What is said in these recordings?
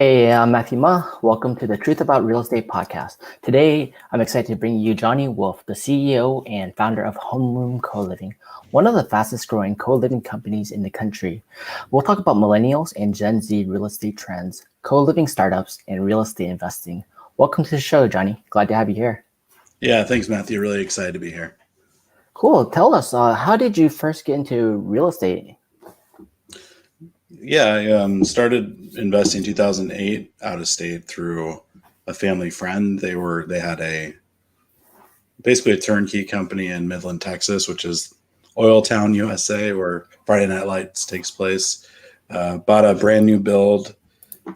Hey, I'm Matthew Ma. Welcome to the Truth About Real Estate podcast. Today, I'm excited to bring you Johnny Wolff, the CEO and founder of HomeRoom Coliving, one of the fastest growing co-living companies in the country. We'll talk about millennials and Gen Z real estate trends, co-living startups, and real estate investing. Welcome to the show, Johnny. Glad to have you here. Yeah, thanks, Matthew. Really excited to be here. Cool. Tell us, how did you first get into real estate? Yeah, I started investing in 2008 out of state through a family friend. They had a basically a turnkey company in Midland, Texas, which is Oil Town, USA, where Friday Night Lights takes place. Bought a brand new build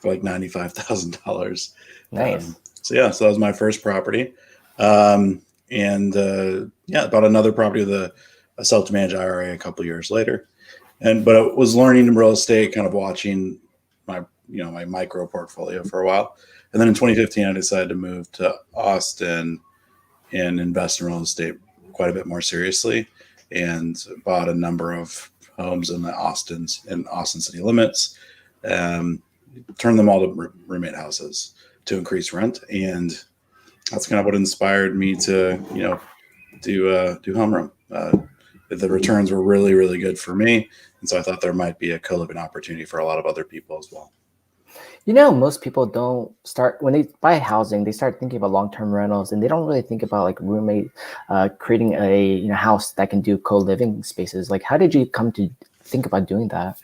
for like $95,000. Nice. So that was my first property. And yeah, bought another property with a self-managed IRA a couple years later. But I was learning real estate, kind of watching my micro portfolio for a while. And then in 2015, I decided to move to Austin and invest in real estate quite a bit more seriously, and bought a number of homes in Austin city limits. Turned them all to roommate houses to increase rent, and that's kind of what inspired me to do homeroom. The returns were really, really good for me. And so I thought there might be a co-living opportunity for a lot of other people as well. Most people don't start when they buy housing, they start thinking about long-term rentals and they don't really think about like roommate, creating a house that can do co-living spaces. Like, how did you come to think about doing that?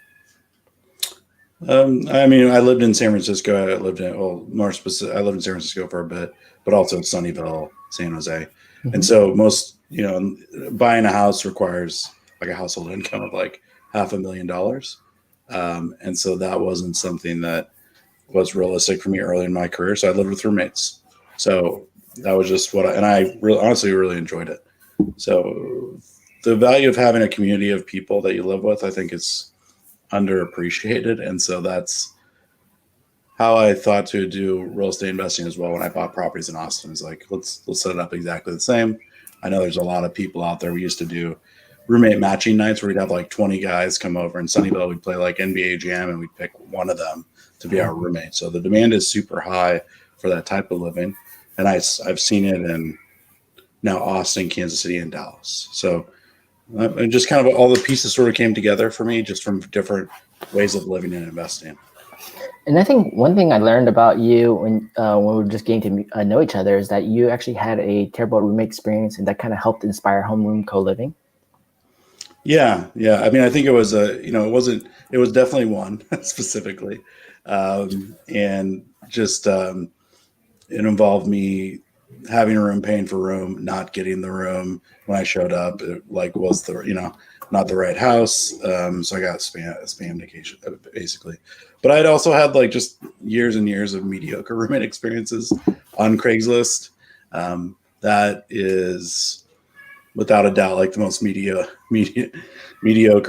I lived in San Francisco. I lived in San Francisco for a bit, but also Sunnyvale, San Jose. And Mhm. so buying a house requires like a household income of like $500,000. And so that wasn't something that was realistic for me early in my career. So I lived with roommates. So that was just and I really, honestly really enjoyed it. So the value of having a community of people that you live with, I think, is underappreciated. And so that's how I thought to do real estate investing as well. When I bought properties in Austin, is like, let's set it up exactly the same. I know there's a lot of people out there. We used to do roommate matching nights where we'd have like 20 guys come over in Sunnyvale. We'd play like NBA Jam and we'd pick one of them to be our roommate. So the demand is super high for that type of living. And I've seen it in now Austin, Kansas City, and Dallas. So just kind of all the pieces sort of came together for me just from different ways of living and investing. And I think one thing I learned about you when we were just getting to know each other is that you actually had a terrible roommate experience, and that kind of helped inspire homeroom co-living. Yeah. I mean, I think it was it was definitely one specifically. And just, it involved me having a room, paying for room, not getting the room when I showed up. It like was not the right house. So I got spammed occasion basically. But I'd also had like just years and years of mediocre roommate experiences on Craigslist. That is without a doubt like the most mediocre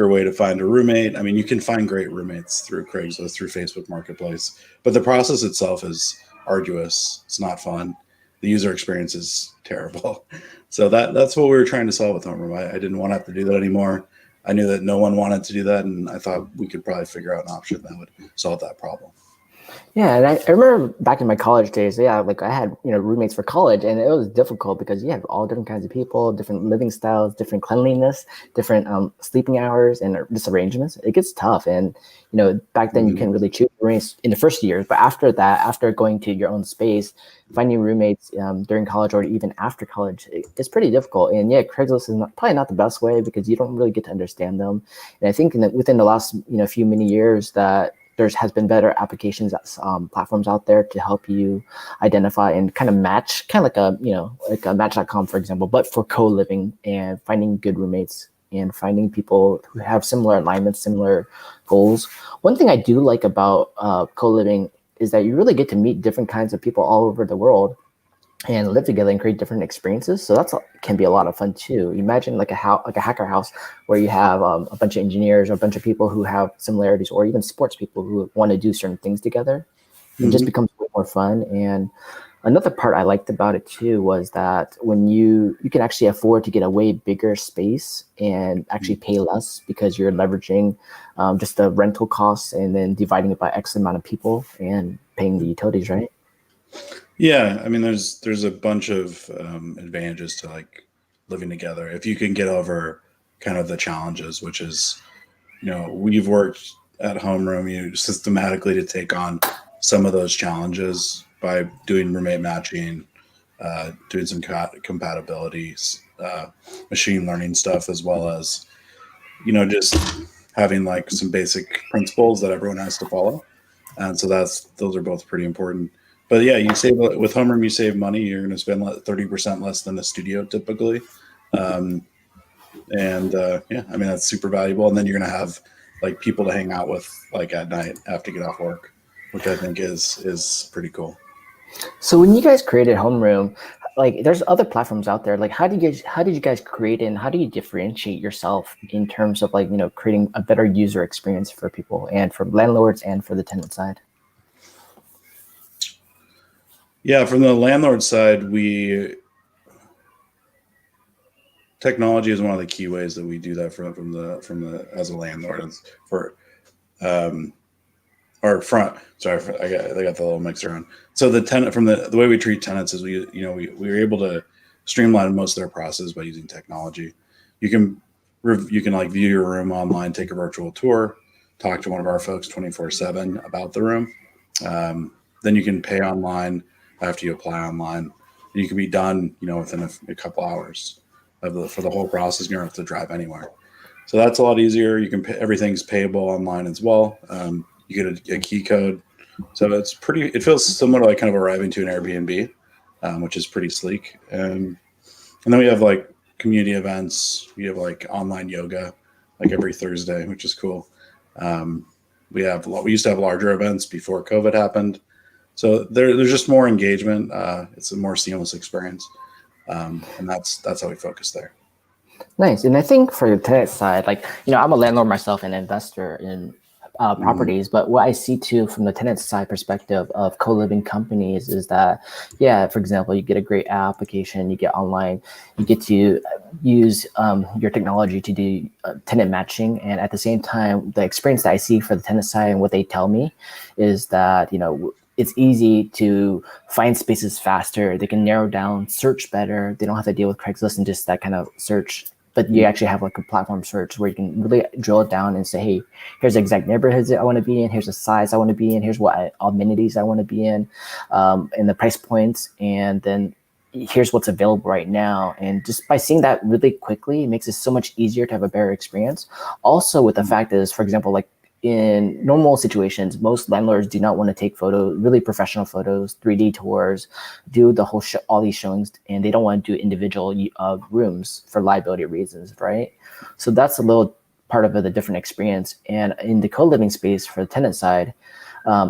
way to find a roommate. I mean, you can find great roommates through Craigslist, through Facebook Marketplace, but the process itself is arduous. It's not fun. The user experience is terrible. So that's what we were trying to solve with HomeRoom. I didn't want to have to do that anymore. I knew that no one wanted to do that, and I thought we could probably figure out an option that would solve that problem. Yeah, and I remember back in my college days, yeah, like I had, roommates for college, and it was difficult because you have all different kinds of people, different living styles, different cleanliness, different sleeping hours and disarrangements. It gets tough. And, back then you Mhm. couldn't really choose roommates in the first years, but after that, after going to your own space, finding roommates during college or even after college, it's pretty difficult. And yeah, Craigslist is probably not the best way because you don't really get to understand them. And I think within the last, few many years that there has been better applications, platforms out there to help you identify and kind of match, kind of like like a Match.com, for example, but for co-living and finding good roommates and finding people who have similar alignments, similar goals. One thing I do like about co-living is that you really get to meet different kinds of people all over the world and live together and create different experiences. So that's can be a lot of fun too. Imagine like a house, like a hacker house, where you have a bunch of engineers or a bunch of people who have similarities, or even sports people who want to do certain things together. It just Mhm. becomes way more fun. And Another part I liked about it too was that when you can actually afford to get a way bigger space and actually pay less because you're leveraging just the rental costs and then dividing it by X amount of people and paying the utilities, right? Yeah, I mean, there's a bunch of advantages to like living together if you can get over kind of the challenges, which is, we've worked at HomeRoom you systematically to take on some of those challenges by doing roommate matching, doing some compatibilities, machine learning stuff, as well as just having like some basic principles that everyone has to follow. And so those are both pretty important. But yeah, you save with homeroom, you save money. You're going to spend 30% less than a studio typically, and yeah, I mean that's super valuable. And then you're going to have like people to hang out with like at night after you get off work, which I think is pretty cool. So when you guys created Homeroom, like there's other platforms out there. Like how did you guys create it and how do you differentiate yourself in terms of like, creating a better user experience for people and for landlords and for the tenant side? Yeah, from the landlord side, technology is one of the key ways that we do that from the as a landlord for or front. Sorry, I got the little mixer on. So the tenant from the way we treat tenants is we were able to streamline most of their process by using technology. You can like view your room online, take a virtual tour, talk to one of our folks 24/7 about the room. Then you can pay online after you apply online. And you can be done, within a couple hours for the whole process. You don't have to drive anywhere. So that's a lot easier. You can everything's payable online as well. You get a key code. So it feels similar to like kind of arriving to an Airbnb, which is pretty sleek. And then we have like community events. We have like online yoga, like every Thursday, which is cool. We used to have larger events before COVID happened. So there's just more engagement. It's a more seamless experience. And that's how we focus there. Nice. And I think for the tenant side, like, I'm a landlord myself and investor in properties, but what I see too from the tenant side perspective of co-living companies is that, yeah, for example, you get a great application, you get online, you get to use your technology to do tenant matching. And at the same time, the experience that I see for the tenant side and what they tell me is that, it's easy to find spaces faster. They can narrow down, search better. They don't have to deal with Craigslist and just that kind of search. But you actually have like a platform search where you can really drill it down and say, hey, here's the exact neighborhoods that I want to be in. Here's the size I want to be in. Here's what amenities I want to be in, and the price points. And then here's what's available right now. And just by seeing that really quickly, it makes it so much easier to have a better experience. Also with the fact is, for example, like in normal situations, most landlords do not want to take photos, really professional photos, 3D tours, do the whole all these showings, and they don't want to do individual rooms for liability reasons, right? So that's a little part of the different experience. And in the co-living space for the tenant side,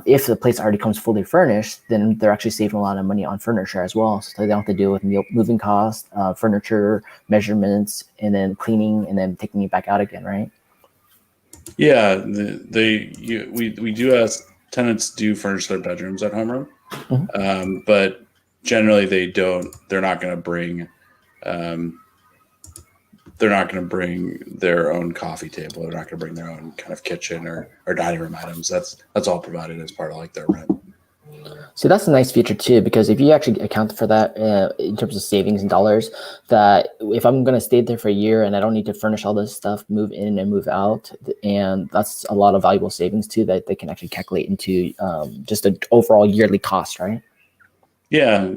if the place already comes fully furnished, then they're actually saving a lot of money on furniture as well. So they don't have to deal with moving costs, furniture, measurements, and then cleaning, and then taking it back out again, right? Yeah, we do ask tenants do furnish their bedrooms at homeroom, but generally they're not going to bring their own coffee table. They're not going to bring their own kind of kitchen or dining room items. That's all provided as part of like their rent. So that's a nice feature too, because if you actually account for that in terms of savings and dollars, that if I'm going to stay there for a year and I don't need to furnish all this stuff, move in and move out, and that's a lot of valuable savings too that they can actually calculate into just an overall yearly cost, right? Yeah,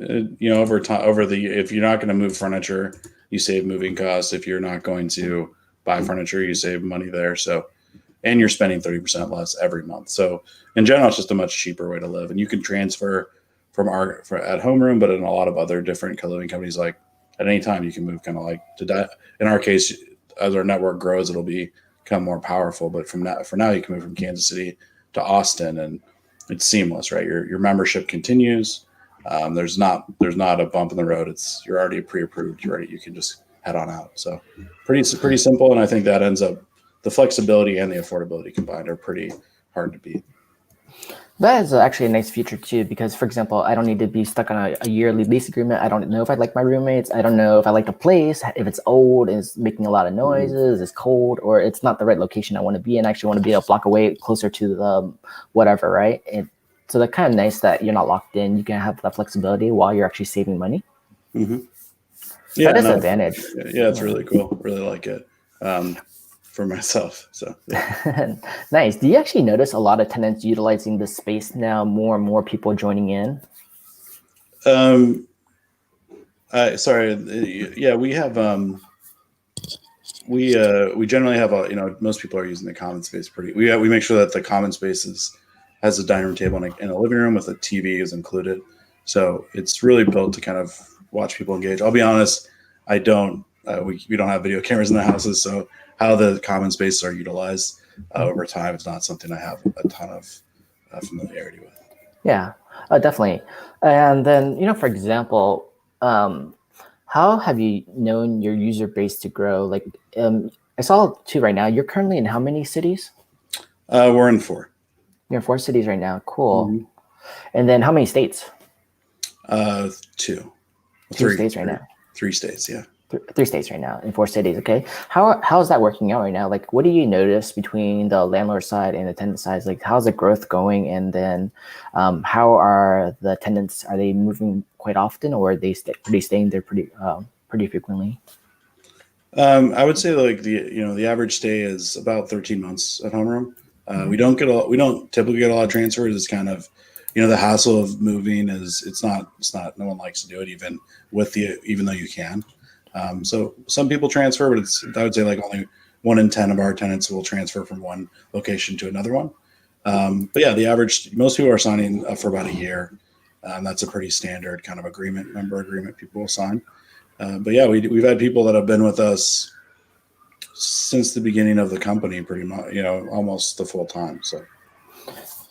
over time, if you're not going to move furniture, you save moving costs. If you're not going to buy furniture, you save money there. So, and you're spending 30% less every month. So in general, it's just a much cheaper way to live. And you can transfer at homeroom, but in a lot of other different co-living companies, like at any time you can move kind of like to that. In our case, as our network grows, it'll become more powerful. But for now, you can move from Kansas City to Austin and it's seamless, right? Your membership continues. There's not a bump in the road. You're already pre-approved. You can just head on out. So pretty simple. And I think that ends up the flexibility and the affordability combined are pretty hard to beat. That is actually a nice feature too, because for example, I don't need to be stuck on a yearly lease agreement. I don't know if I like my roommates. I don't know if I like the place, if it's old and it's making a lot of noises, it's cold, or it's not the right location I want to be in. I actually want to be a block away closer to the whatever, right? So that's kind of nice that you're not locked in. You can have that flexibility while you're actually saving money. Mm-hmm. That Yeah, is an no, advantage. yeah, it's really cool. Really like it for myself. So yeah. Nice. Do you actually notice a lot of tenants utilizing this space now? More and more people joining in. Um, sorry. Yeah, we have we generally have most people are using the common space pretty. We make sure that the common spaces has a dining room table and a living room with a TV is included. So it's really built to kind of watch people engage. I'll be honest, I don't. We don't have video cameras in the houses, so how the common spaces are utilized over time is not something I have a ton of familiarity with. Yeah, definitely. And then, for example, how have you known your user base to grow? Like, I saw too right now, you're currently in how many cities? We're in 4. You're in 4 cities right now. Cool. Mm-hmm. And then how many states? 2, Two 3, states right now. 3 states. Yeah. 3 states right now in 4 cities. Okay. How's that working out right now? Like, what do you notice between the landlord side and the tenant side? Like, how's the growth going? And then, how are the tenants? Are they moving quite often, or are they staying there pretty frequently? I would say like the average stay is about 13 months at homeroom. We don't typically get a lot of transfers. It's kind of the hassle of moving is it's not no one likes to do it even though you can. So some people transfer, but I would say like only 1 in 10 of our tenants will transfer from one location to another one. But yeah, the average most people are signing up for about a year. That's a pretty standard kind of member agreement people will sign. But yeah, we've had people that have been with us since the beginning of the company, pretty much, almost the full time. So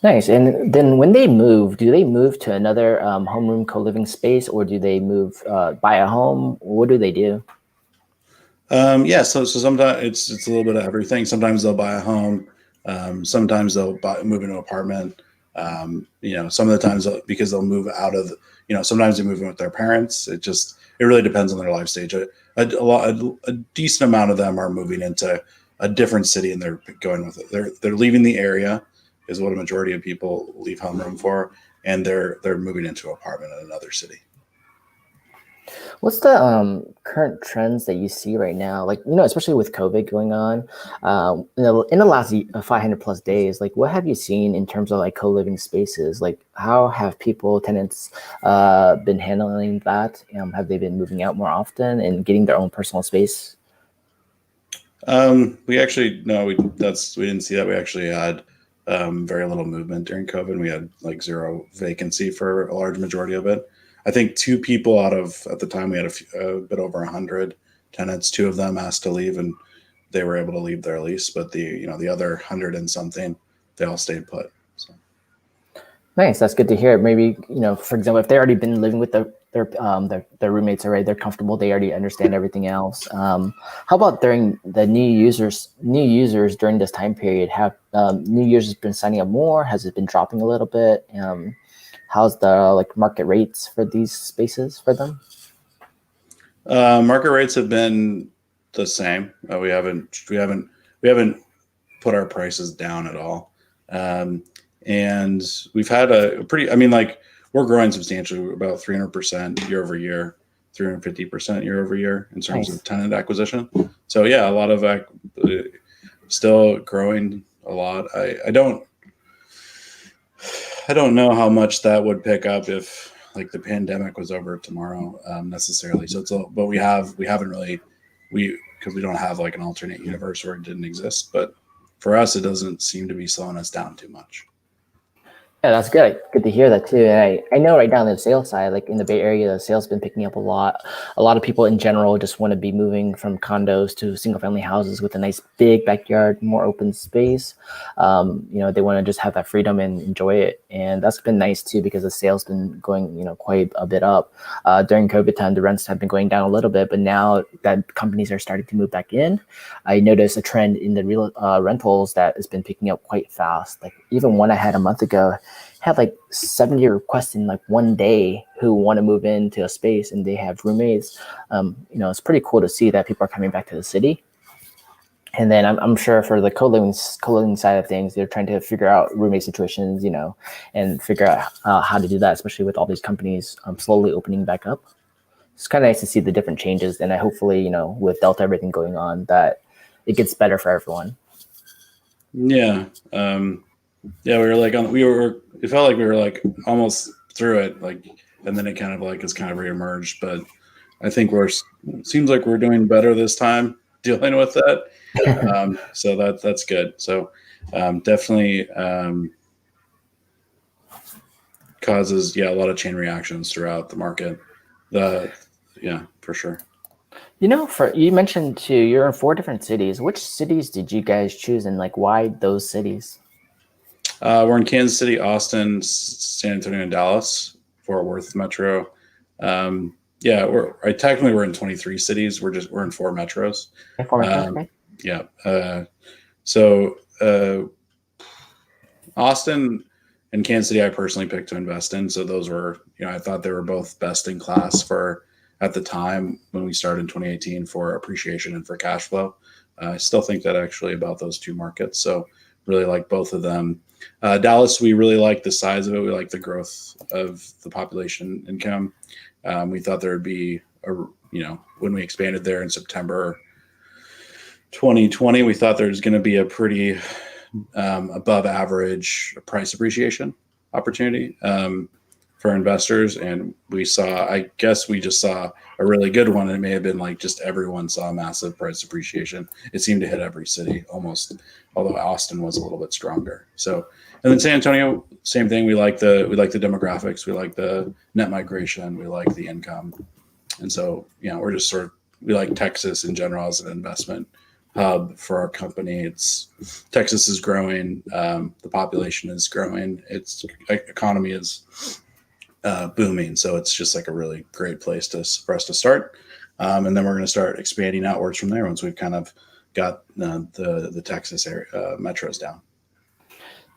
Nice. And then when they move, do they move to another homeroom co-living space, or do they move buy a home? What do they do? yeah, so sometimes it's a little bit of everything. Sometimes they'll buy a home. Sometimes they'll move into an apartment. Some of the times because they'll move out of, sometimes they move in with their parents. It really depends on their life stage. A decent amount of them are moving into a different city and they're going with it. They're leaving the area is what a majority of people leave homeroom for, and they're moving into an apartment in another city. What's the current trends that you see right now? Like, especially with COVID going on, in the last 500 plus days, like what have you seen in terms of like co-living spaces? Like how have tenants been handling that? Have they been moving out more often and getting their own personal space? We actually no, we didn't see that. We actually had very little movement during COVID. We had like 0 vacancy for a large majority of it. I think 2 people out of at the time we had a bit over 100 tenants. 2 of them asked to leave, and they were able to leave their lease. But the other 100 and something, they all stayed put. So. Nice. That's good to hear. Maybe, for example, if they already been living with their roommates already, they're comfortable. They already understand everything else. How about during the new users during this time period? Have new users been signing up more? Has it been dropping a little bit? How's the market rates for these spaces for them? Market rates have been the same. We haven't put our prices down at all. And we've had a pretty, we're growing substantially, about 300% year over year, 350% year over year in terms of tenant acquisition. So yeah, a lot of still growing a lot. I don't know how much that would pick up if like the pandemic was over tomorrow necessarily. So but because we don't have like an alternate universe where it didn't exist. But for us, it doesn't seem to be slowing us down too much. Yeah, that's good. Good to hear that too. And I know right now on the sales side, like in the Bay Area, the sales been picking up a lot. A lot of people in general just want to be moving from condos to single family houses with a nice big backyard, more open space. They want to just have that freedom and enjoy it. And that's been nice too, because the sales been going, quite a bit up. During COVID time, the rents have been going down a little bit, but now that companies are starting to move back in, I noticed a trend in the real rentals that has been picking up quite fast. Like even one I had a month ago have like 70 requests in like one day who want to move into a space and they have roommates. It's pretty cool to see that people are coming back to the city. And then I'm sure for the co-living side of things, they're trying to figure out roommate situations, and figure out how to do that, especially with all these companies slowly opening back up. It's kind of nice to see the different changes, and I hopefully, with Delta, everything going on, that it gets better for everyone. Yeah. Yeah, it felt like we were like almost through it, like, and then it kind of like has kind of reemerged. But I think seems like we're doing better this time dealing with that. So that's good. So definitely causes a lot of chain reactions throughout the market. For sure. You mentioned too, you're in 4 different cities. Which cities did you guys choose, and like why those cities? We're in Kansas City, Austin, San Antonio, and Dallas, Fort Worth Metro. Technically we're in 23 cities. We're in 4 metros. Okay. Yeah. So Austin and Kansas City, I personally picked to invest in. So those were, I thought they were both best in class at the time when we started in 2018 for appreciation and for cash flow. I still think that actually about those 2 markets. So really like both of them. Dallas, we really like the size of it. We like the growth of the population income. We thought there would be when we expanded there in September 2020, we thought there was going to be a pretty above average price appreciation opportunity for investors. And we just saw a really good one. It may have been like just everyone saw massive price appreciation. It seemed to hit every city almost, although Austin was a little bit stronger. So, and then San Antonio, same thing. We like the demographics. We like the net migration. We like the income. And so, we're just we like Texas in general as an investment hub for our company. Texas is growing. The population is growing. Its economy is booming. So it's just like a really great place for us to start. And then we're going to start expanding outwards from there once we've kind of got the Texas area metros down.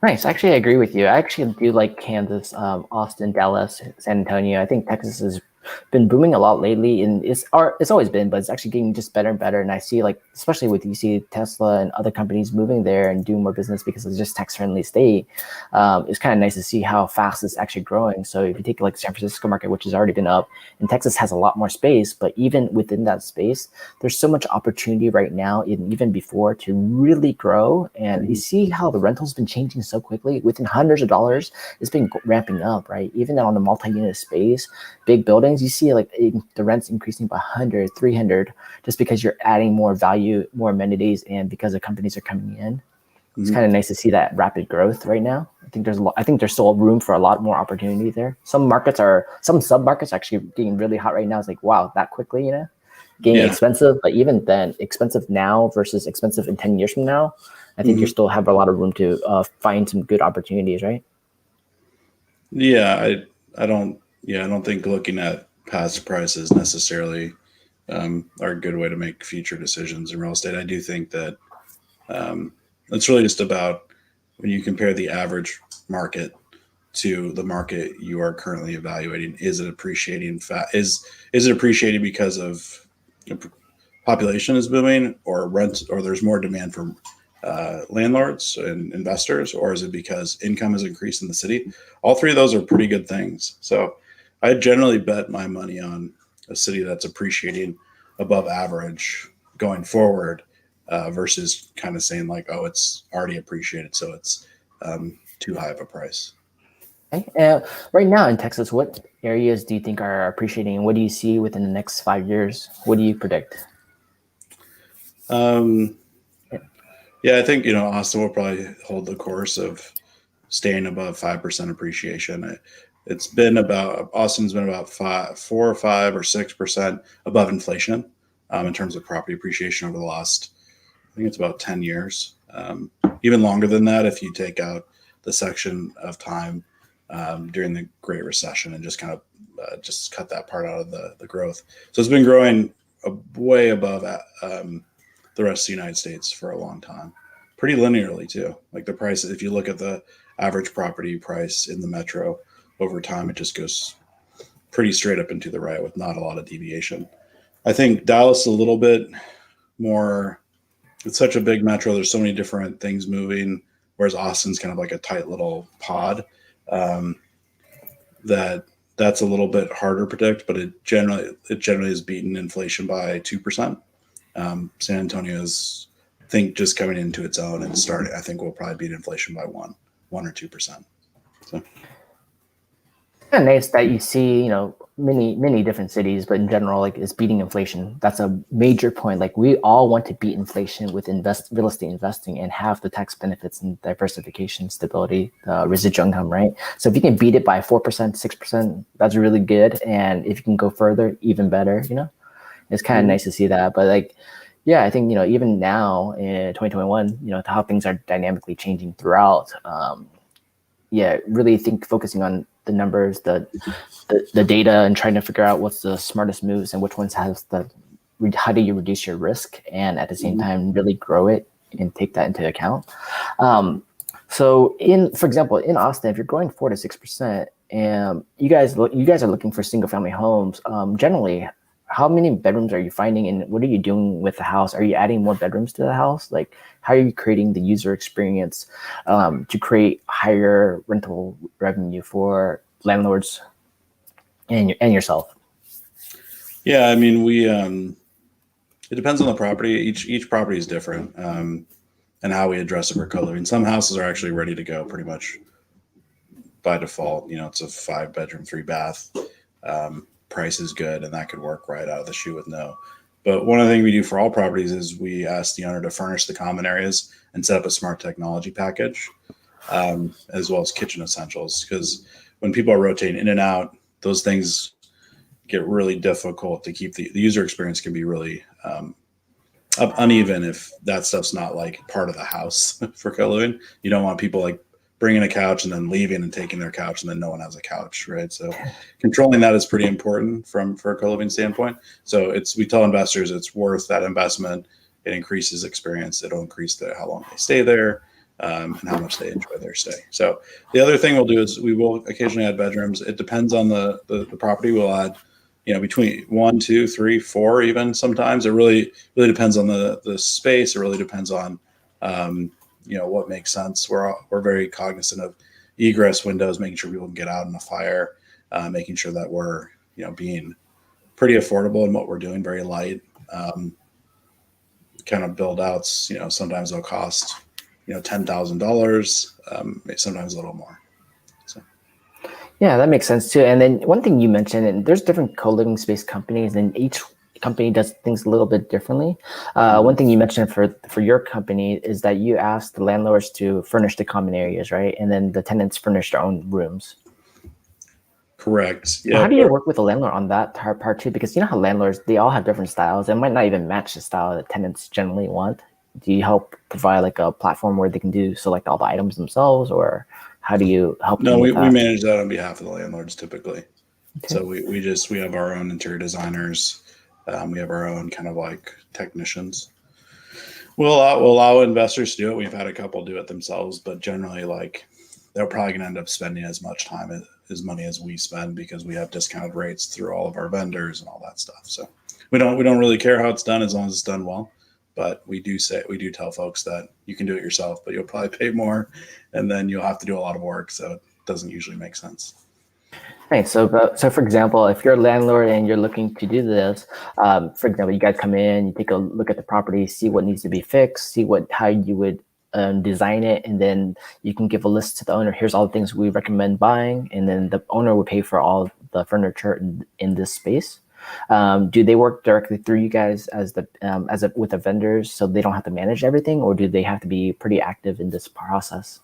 Nice. Actually, I agree with you. I actually do like Kansas, Austin, Dallas, San Antonio. I think Texas has been booming a lot lately, and it's always been, but it's actually getting just better and better. And I see, like, especially with Tesla and other companies moving there and doing more business because it's just tax friendly state. It's kind of nice to see how fast it's actually growing. So if you take like San Francisco market, which has already been up, and Texas has a lot more space, but even within that space, there's so much opportunity right now, even before, to really grow. And you see how the rental's been changing so quickly. Within hundreds of dollars, it's been ramping up, right? Even on the multi-unit space, big buildings, you see like the rent's increasing by 100, 300, just because you're adding more value, more amenities, and because the companies are coming in. It's kind of nice to see that rapid growth right now. I think there's still room for a lot more opportunity there. Some sub-markets actually getting really hot right now. It's like, wow, that quickly, getting expensive. But even then, expensive now versus expensive in 10 years from now, I think you still have a lot of room to find some good opportunities, right? Yeah, I don't think looking at past prices necessarily are a good way to make future decisions in real estate. I do think that it's really just about when you compare the average market to the market you are currently evaluating. Is it appreciating? Is it appreciating because of population is booming, or rent, or there's more demand from landlords and investors, or is it because income has increased in the city? All 3 of those are pretty good things. So I generally bet my money on a city that's appreciating above average going forward versus kind of saying like, oh, it's already appreciated, so it's too high of a price. Okay. Right now in Texas, what areas do you think are appreciating, and what do you see within the next 5 years? What do you predict? Yeah, I think Austin will probably hold the course of staying above 5% appreciation. Austin's been about 4 or 5 or 6% above inflation in terms of property appreciation over the last, I think it's about 10 years, even longer than that if you take out the section of time during the Great Recession and just kind of just cut that part out of the growth. So it's been growing way above the rest of the United States for a long time, pretty linearly too. Like the price, if you look at the average property price in the metro over time, it just goes pretty straight up and to the right with not a lot of deviation. I think Dallas is a little bit more, it's such a big metro. There's so many different things moving, whereas Austin's kind of like a tight little pod. That's a little bit harder to predict, but it generally is beating inflation by 2%. San Antonio's, I think, just coming into its own and starting, I think will probably beat inflation by 1 or 2%. So Kind of nice that you see, many different cities, but in general, like, it's beating inflation. That's a major point. Like, we all want to beat inflation with real estate investing and have the tax benefits and diversification, stability, residual income, right? So if you can beat it by 4%, 6%, that's really good. And if you can go further, even better. It's kind of nice to see that. But like, yeah, I think even now in 2021, how things are dynamically changing throughout. Really think focusing on the numbers, the data, and trying to figure out what's the smartest moves and which ones has how do you reduce your risk and at the same time really grow it and take that into account. So for example, in Austin, if you're growing 4 to 6%, and you guys are looking for single family homes, generally, how many bedrooms are you finding, and what are you doing with the house? Are you adding more bedrooms to the house? Like, how are you creating the user experience to create higher rental revenue for landlords and yourself? Yeah, I mean, it depends on the property. Each property is different, and how we address it for co-living. Some houses are actually ready to go pretty much by default. It's a 5-bedroom, 3-bath. Price is good, and that could work right out of the chute with no. But one of the things we do for all properties is we ask the owner to furnish the common areas and set up a smart technology package, as well as kitchen essentials. Because when people are rotating in and out, those things get really difficult to keep. The user experience can be really uneven if that stuff's not like part of the house for co-living. You don't want people like bringing a couch and then leaving and taking their couch and then no one has a couch, right? So controlling that is pretty important for a co-living standpoint. So we tell investors it's worth that investment. It increases experience. It'll increase how long they stay there, and how much they enjoy their stay. So the other thing we'll do is we will occasionally add bedrooms. It depends on the property. We'll add, between 1, 2, 3, 4, even sometimes. It really depends on the space. It really depends on, what makes sense. We're very cognizant of egress windows, making sure people can get out in a fire, making sure that we're, being pretty affordable in what we're doing, very light. Kind of build outs, sometimes they'll cost, $10,000, sometimes a little more. So. Yeah, that makes sense too. And then one thing you mentioned, and there's different co-living space companies, and each company does things a little bit differently. One thing you mentioned for your company is that you ask the landlords to furnish the common areas, right? And then the tenants furnish their own rooms. Correct. Yeah. So how do you work with the landlord on that part too? Because how landlords, they all have different styles. It might not even match the style that tenants generally want. Do you help provide like a platform where they can select all the items themselves, or how do you help? No, we manage that on behalf of the landlords typically. Okay. So we have our own interior designers. We have our own kind of like technicians. We'll allow investors to do it. We've had a couple do it themselves, but generally, like, they're probably going to end up spending as much time as money as we spend because we have discounted rates through all of our vendors and all that stuff. So we don't really care how it's done as long as it's done well. But we do tell folks that you can do it yourself, but you'll probably pay more, and then you'll have to do a lot of work. So it doesn't usually make sense. Right. So for example, if you're a landlord and you're looking to do this, for example, you guys come in, you take a look at the property, see what needs to be fixed, see how you would design it, and then you can give a list to the owner. Here's all the things we recommend buying, and then the owner would pay for all the furniture in this space. Do they work directly through you guys with the vendors, so they don't have to manage everything, or do they have to be pretty active in this process?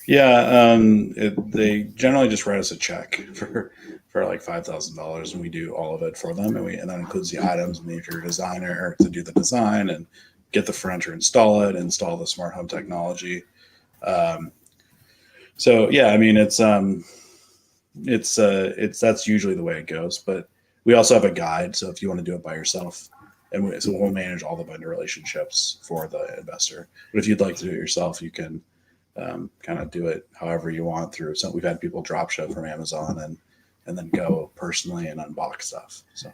Yeah, they generally just write us a check for like $5,000, and we do all of it for them, and that includes the items and the interior designer to do the design and get the furniture, install the smart home technology. So yeah, I mean it's that's usually the way it goes. But we also have a guide, so if you want to do it by yourself, so we'll manage all the vendor relationships for the investor. But if you'd like to do it yourself, you can kind of do it however you want through. So we've had people drop ship from Amazon and then go personally and unbox stuff. So.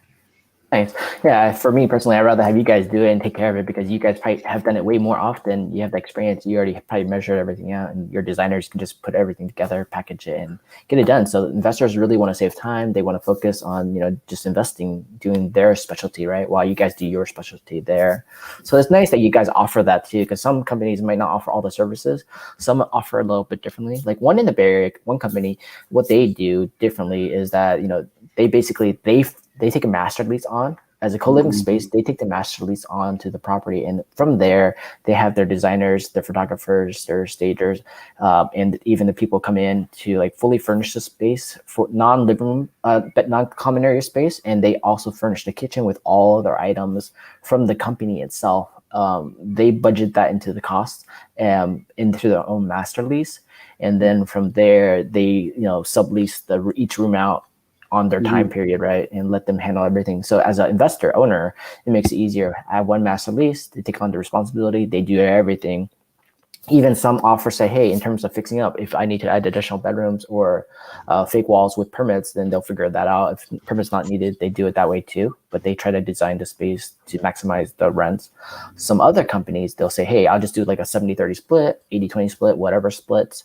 Nice. Yeah, for me personally, I'd rather have you guys do it and take care of it because you guys probably have done it way more often. You have the experience. You already probably measured everything out, and your designers can just put everything together, package it, and get it done. So investors really want to save time. They want to focus on just investing, doing their specialty, right? While you guys do your specialty there. So it's nice that you guys offer that too, because some companies might not offer all the services. Some offer a little bit differently. Like one in the Bay Area, one company, what they do differently is that they basically they take a master lease on as a co-living space. They take the master lease on to the property, and from there they have their designers, their photographers, their stagers, and even the people come in to like fully furnish the space for non-living room, but non-common area space, and they also furnish the kitchen with all their items from the company itself. They budget that into the cost, into their own master lease, and then from there they sublease each room out on their time period, right? And let them handle everything. So as an investor owner, it makes it easier. I have one master lease, they take on the responsibility, they do everything. Even some offers say, hey, in terms of fixing up, if I need to add additional bedrooms or fake walls with permits, then they'll figure that out. If permits not needed, they do it that way too. But they try to design the space to maximize the rents. Some other companies, they'll say, hey, I'll just do like a 70-30 split, 80-20 split, whatever splits.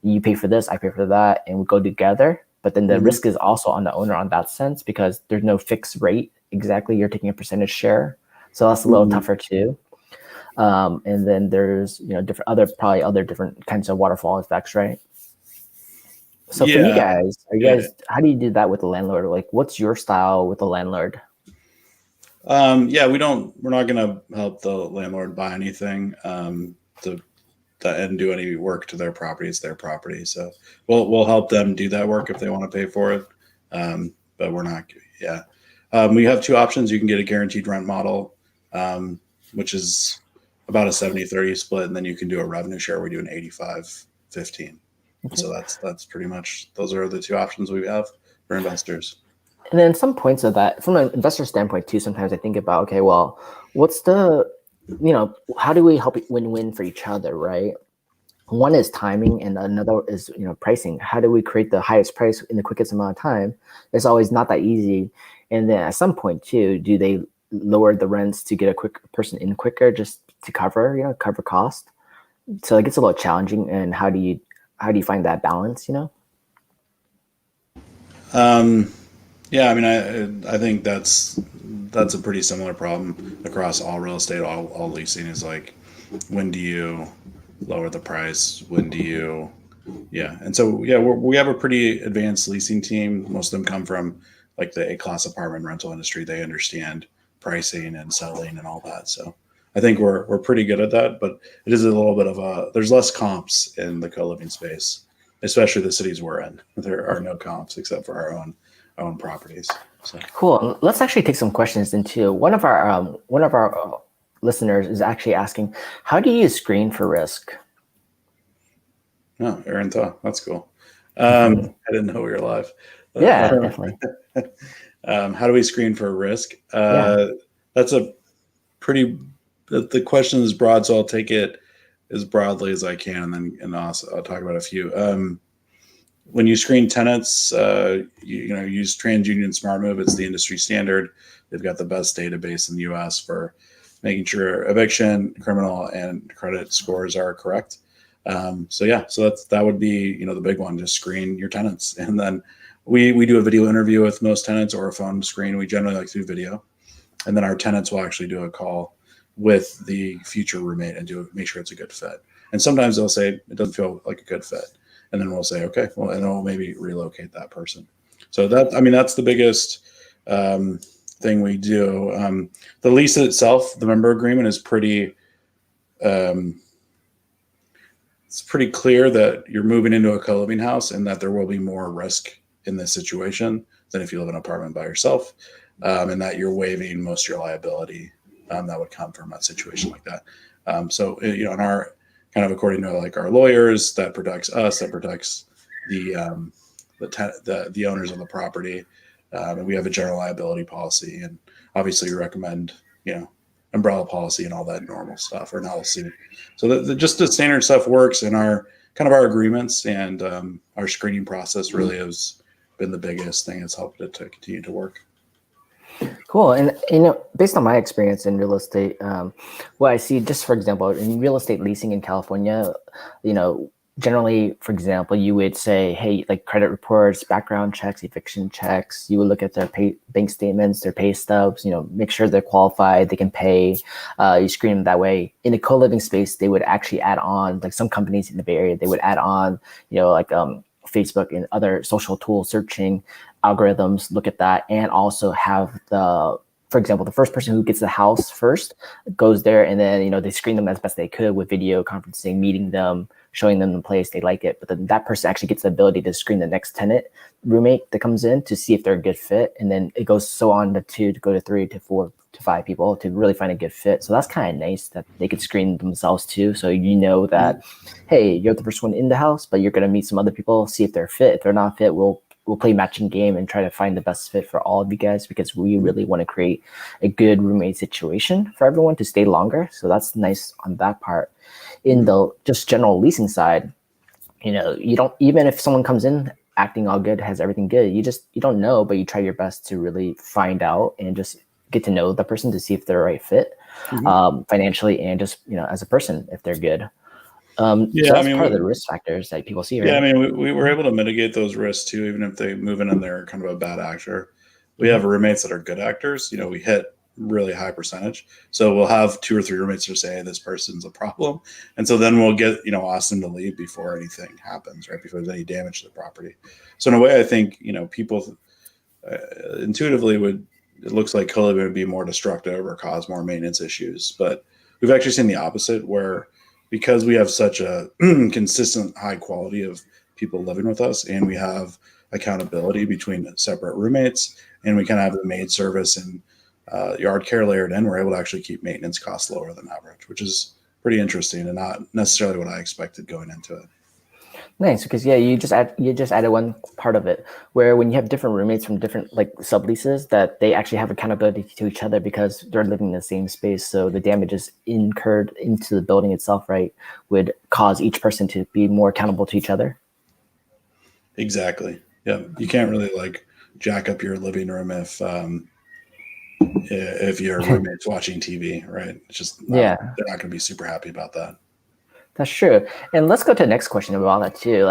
You pay for this, I pay for that, and we go together. But then the risk is also on the owner on that sense because there's no fixed rate. Exactly. You're taking a percentage share. So that's a little tougher too. And then there's, probably other different kinds of waterfall effects, right? So for you guys, how do you do that with the landlord? Like, what's your style with the landlord? We're not going to help the landlord buy anything, and do any work to their property. It's their property. So we'll help them do that work if they want to pay for it. But we're not. Yeah. We have two options. You can get a guaranteed rent model, which is about a 70-30 split. And then you can do a revenue share. We do an 85-15. Okay. So that's pretty much, those are the two options we have for investors. And then some points of that from an investor standpoint too, sometimes I think about, okay, well, what's the, how do we help win-win for each other, right? One is timing and another is, pricing. How do we create the highest price in the quickest amount of time? It's always not that easy. And then at some point too, do they lower the rents to get a quick person in quicker just to cover cost? So it gets a little challenging. And how do you find that balance, Yeah, I mean, I think that's a pretty similar problem across all real estate, all leasing is like, when do you lower the price? When do you, And so, we have a pretty advanced leasing team. Most of them come from like the A-class apartment rental industry. They understand pricing and settling and all that. So I think we're pretty good at that, but it is a little bit of there's less comps in the co-living space, especially the cities we're in. There are no comps except for our own properties. So. Cool. Let's actually take some questions into one of our listeners is actually asking, how do you screen for risk? Oh, Aaron Thaw. That's cool. I didn't know we were live. Yeah, definitely. How do we screen for risk? That's a pretty, the question is broad, so I'll take it as broadly as I can, and also I'll talk about a few. When you screen tenants, you use TransUnion SmartMove. It's the industry standard. They've got the best database in the U.S. for making sure eviction, criminal, and credit scores are correct. So that would be the big one. Just screen your tenants, and then we do a video interview with most tenants or a phone screen. We generally like to do video, and then our tenants will actually do a call with the future roommate and make sure it's a good fit. And sometimes they'll say it doesn't feel like a good fit. And then we'll say, okay, well, and then we'll maybe relocate that person. So that's the biggest thing we do. The lease itself, the member agreement is pretty, it's pretty clear that you're moving into a co-living house and that there will be more risk in this situation than if you live in an apartment by yourself, and that you're waiving most of your liability that would come from a situation like that. So, in our kind of according to like our lawyers, that protects us, that protects the owners of the property, and we have a general liability policy. And obviously, we recommend umbrella policy and all that normal stuff, or an LLC. So just the standard stuff works, and our agreements and our screening process really has been the biggest thing that's helped it to continue to work. Cool. And, based on my experience in real estate, what I see, just for example, in real estate leasing in California, generally, for example, you would say, hey, like credit reports, background checks, eviction checks, you would look at their bank statements, their pay stubs, make sure they're qualified, they can pay, you screen them that way. In a co-living space, they would actually add on, like some companies in the Bay Area, they would add on, Facebook and other social tool searching algorithms, look at that, and also have for example, the first person who gets the house first goes there, and then, they screen them as best they could with video conferencing, meeting them, showing them the place, they like it. But then that person actually gets the ability to screen the next tenant roommate that comes in to see if they're a good fit. And then it goes so on to 2, to go to 3, to 4, to 5 people to really find a good fit. So that's kind of nice that they could screen themselves too. So that, hey, you're the first one in the house, but you're going to meet some other people, see if they're fit. If they're not fit, we'll play matching game and try to find the best fit for all of you guys, because we really want to create a good roommate situation for everyone to stay longer. So that's nice on that part. In the just general leasing side, you don't, even if someone comes in acting all good, has everything good, you don't know, but you try your best to really find out and just get to know the person to see if they're a right fit, financially, and just, as a person, if they're good. So that's part of the risk factors that people see, right? Yeah, I mean, we were able to mitigate those risks too, even if they move in and they're kind of a bad actor. We have roommates that are good actors. We hit really high percentage. So we'll have 2 or 3 roommates who say this person's a problem. And so then we'll get, ask them to leave before anything happens, right? Before there's any damage to the property. So in a way, I think, people intuitively it looks like co-living would be more destructive or cause more maintenance issues. But we've actually seen the opposite, where because we have such a consistent high quality of people living with us, and we have accountability between separate roommates, and we kind of have the maid service and yard care layered in, we're able to actually keep maintenance costs lower than average, which is pretty interesting and not necessarily what I expected going into it. Nice, because you just added one part of it, where when you have different roommates from different subleases, that they actually have accountability to each other because they're living in the same space. So the damages incurred into the building itself, right, would cause each person to be more accountable to each other. Exactly. Yeah, you can't really jack up your living room if your roommate's watching TV, right? It's just they're not going to be super happy about that. That's true. And let's go to the next question about that too.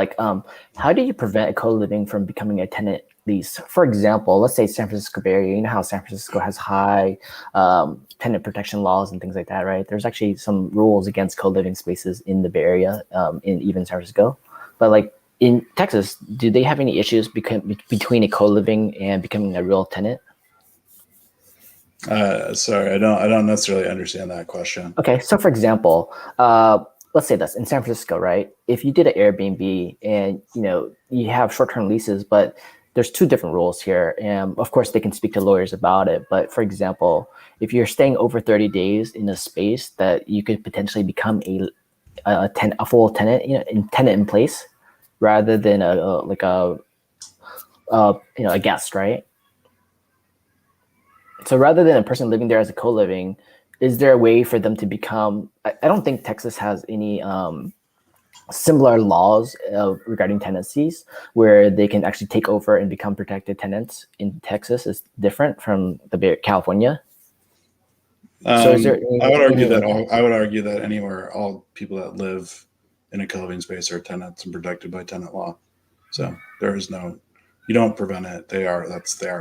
How do you prevent a co-living from becoming a tenant lease? For example, let's say San Francisco Bay Area, you know how San Francisco has high tenant protection laws and things like that, right? There's actually some rules against co-living spaces in the Bay Area, in even San Francisco. But in Texas, do they have any issues between a co-living and becoming a real tenant? Sorry, I don't necessarily understand that question. Okay, so for example, let's say this in San Francisco, right? If you did an Airbnb and you have short-term leases, but there's 2 different rules here, and of course they can speak to lawyers about it. But for example, if you're staying over 30 days in a space, that you could potentially become a full tenant, tenant in place, rather than a guest, right? So rather than a person living there as a co-living, is there a way for them to become? I don't think Texas has any similar laws regarding tenancies where they can actually take over and become protected tenants in Texas. Is different from California. So is there I would argue that anywhere, all people that live in a co-living space are tenants and protected by tenant law. So there is no, you don't prevent it. They are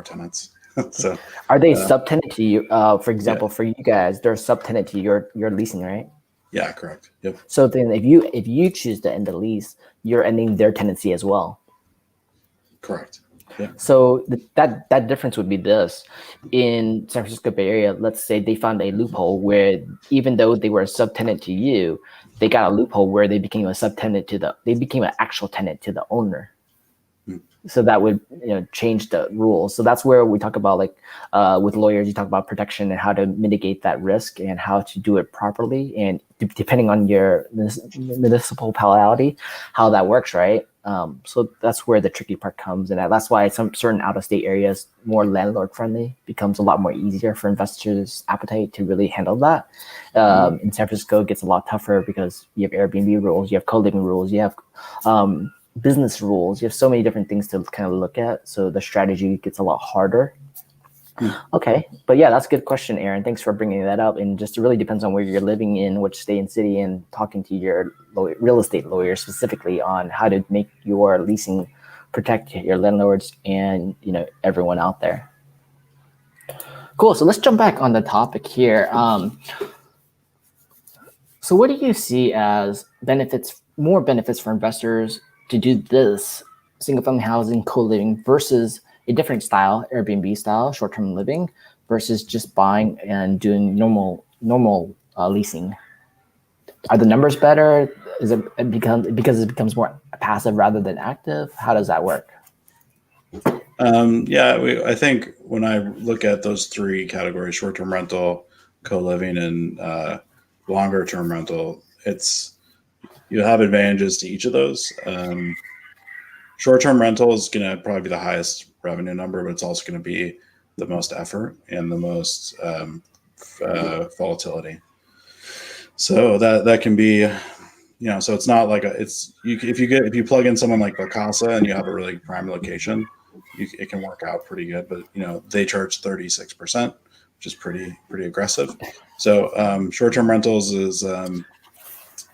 tenants. So are they subtenant to you? For example, for you guys, they're subtenant to your leasing, right? Yeah, correct. Yep. So then if you choose to end the lease, you're ending their tenancy as well. Correct. Yeah. So that difference would be this. In San Francisco Bay Area, let's say they found a loophole where even though they were a subtenant to you, they got a loophole where they became a subtenant they became an actual tenant to the owner. So that would change the rules. So that's where we talk about with lawyers, you talk about protection and how to mitigate that risk and how to do it properly. And depending on your municipality, how that works, right? So that's where the tricky part comes, and that's why some certain out-of-state areas, more landlord-friendly, becomes a lot more easier for investors' appetite to really handle that. In San Francisco, it gets a lot tougher because you have Airbnb rules, you have co-living rules, you have business rules, you have so many different things to kind of look at. So the strategy gets a lot harder. Okay, but yeah, that's a good question, Aaron. Thanks for bringing that up. And just it really depends on where you're living in, which state and city, and talking to your real estate lawyer specifically on how to make your leasing protect your landlords and everyone out there. Cool. So let's jump back on the topic here. So what do you see as more benefits for investors to do this single-family housing co-living versus a different style, Airbnb style, short-term living, versus just buying and doing normal leasing? Are the numbers better? Is it becomes more passive rather than active? How does that work? I think when I look at those three categories, short-term rental, co-living, and longer-term rental, you have advantages to each of those. Short-term rental is going to probably be the highest revenue number, but it's also going to be the most effort and the most volatility. So that can be, so it's not like if you plug in someone like Vacasa and you have a really prime location, it can work out pretty good. But they charge 36%, which is pretty aggressive. So short-term rentals is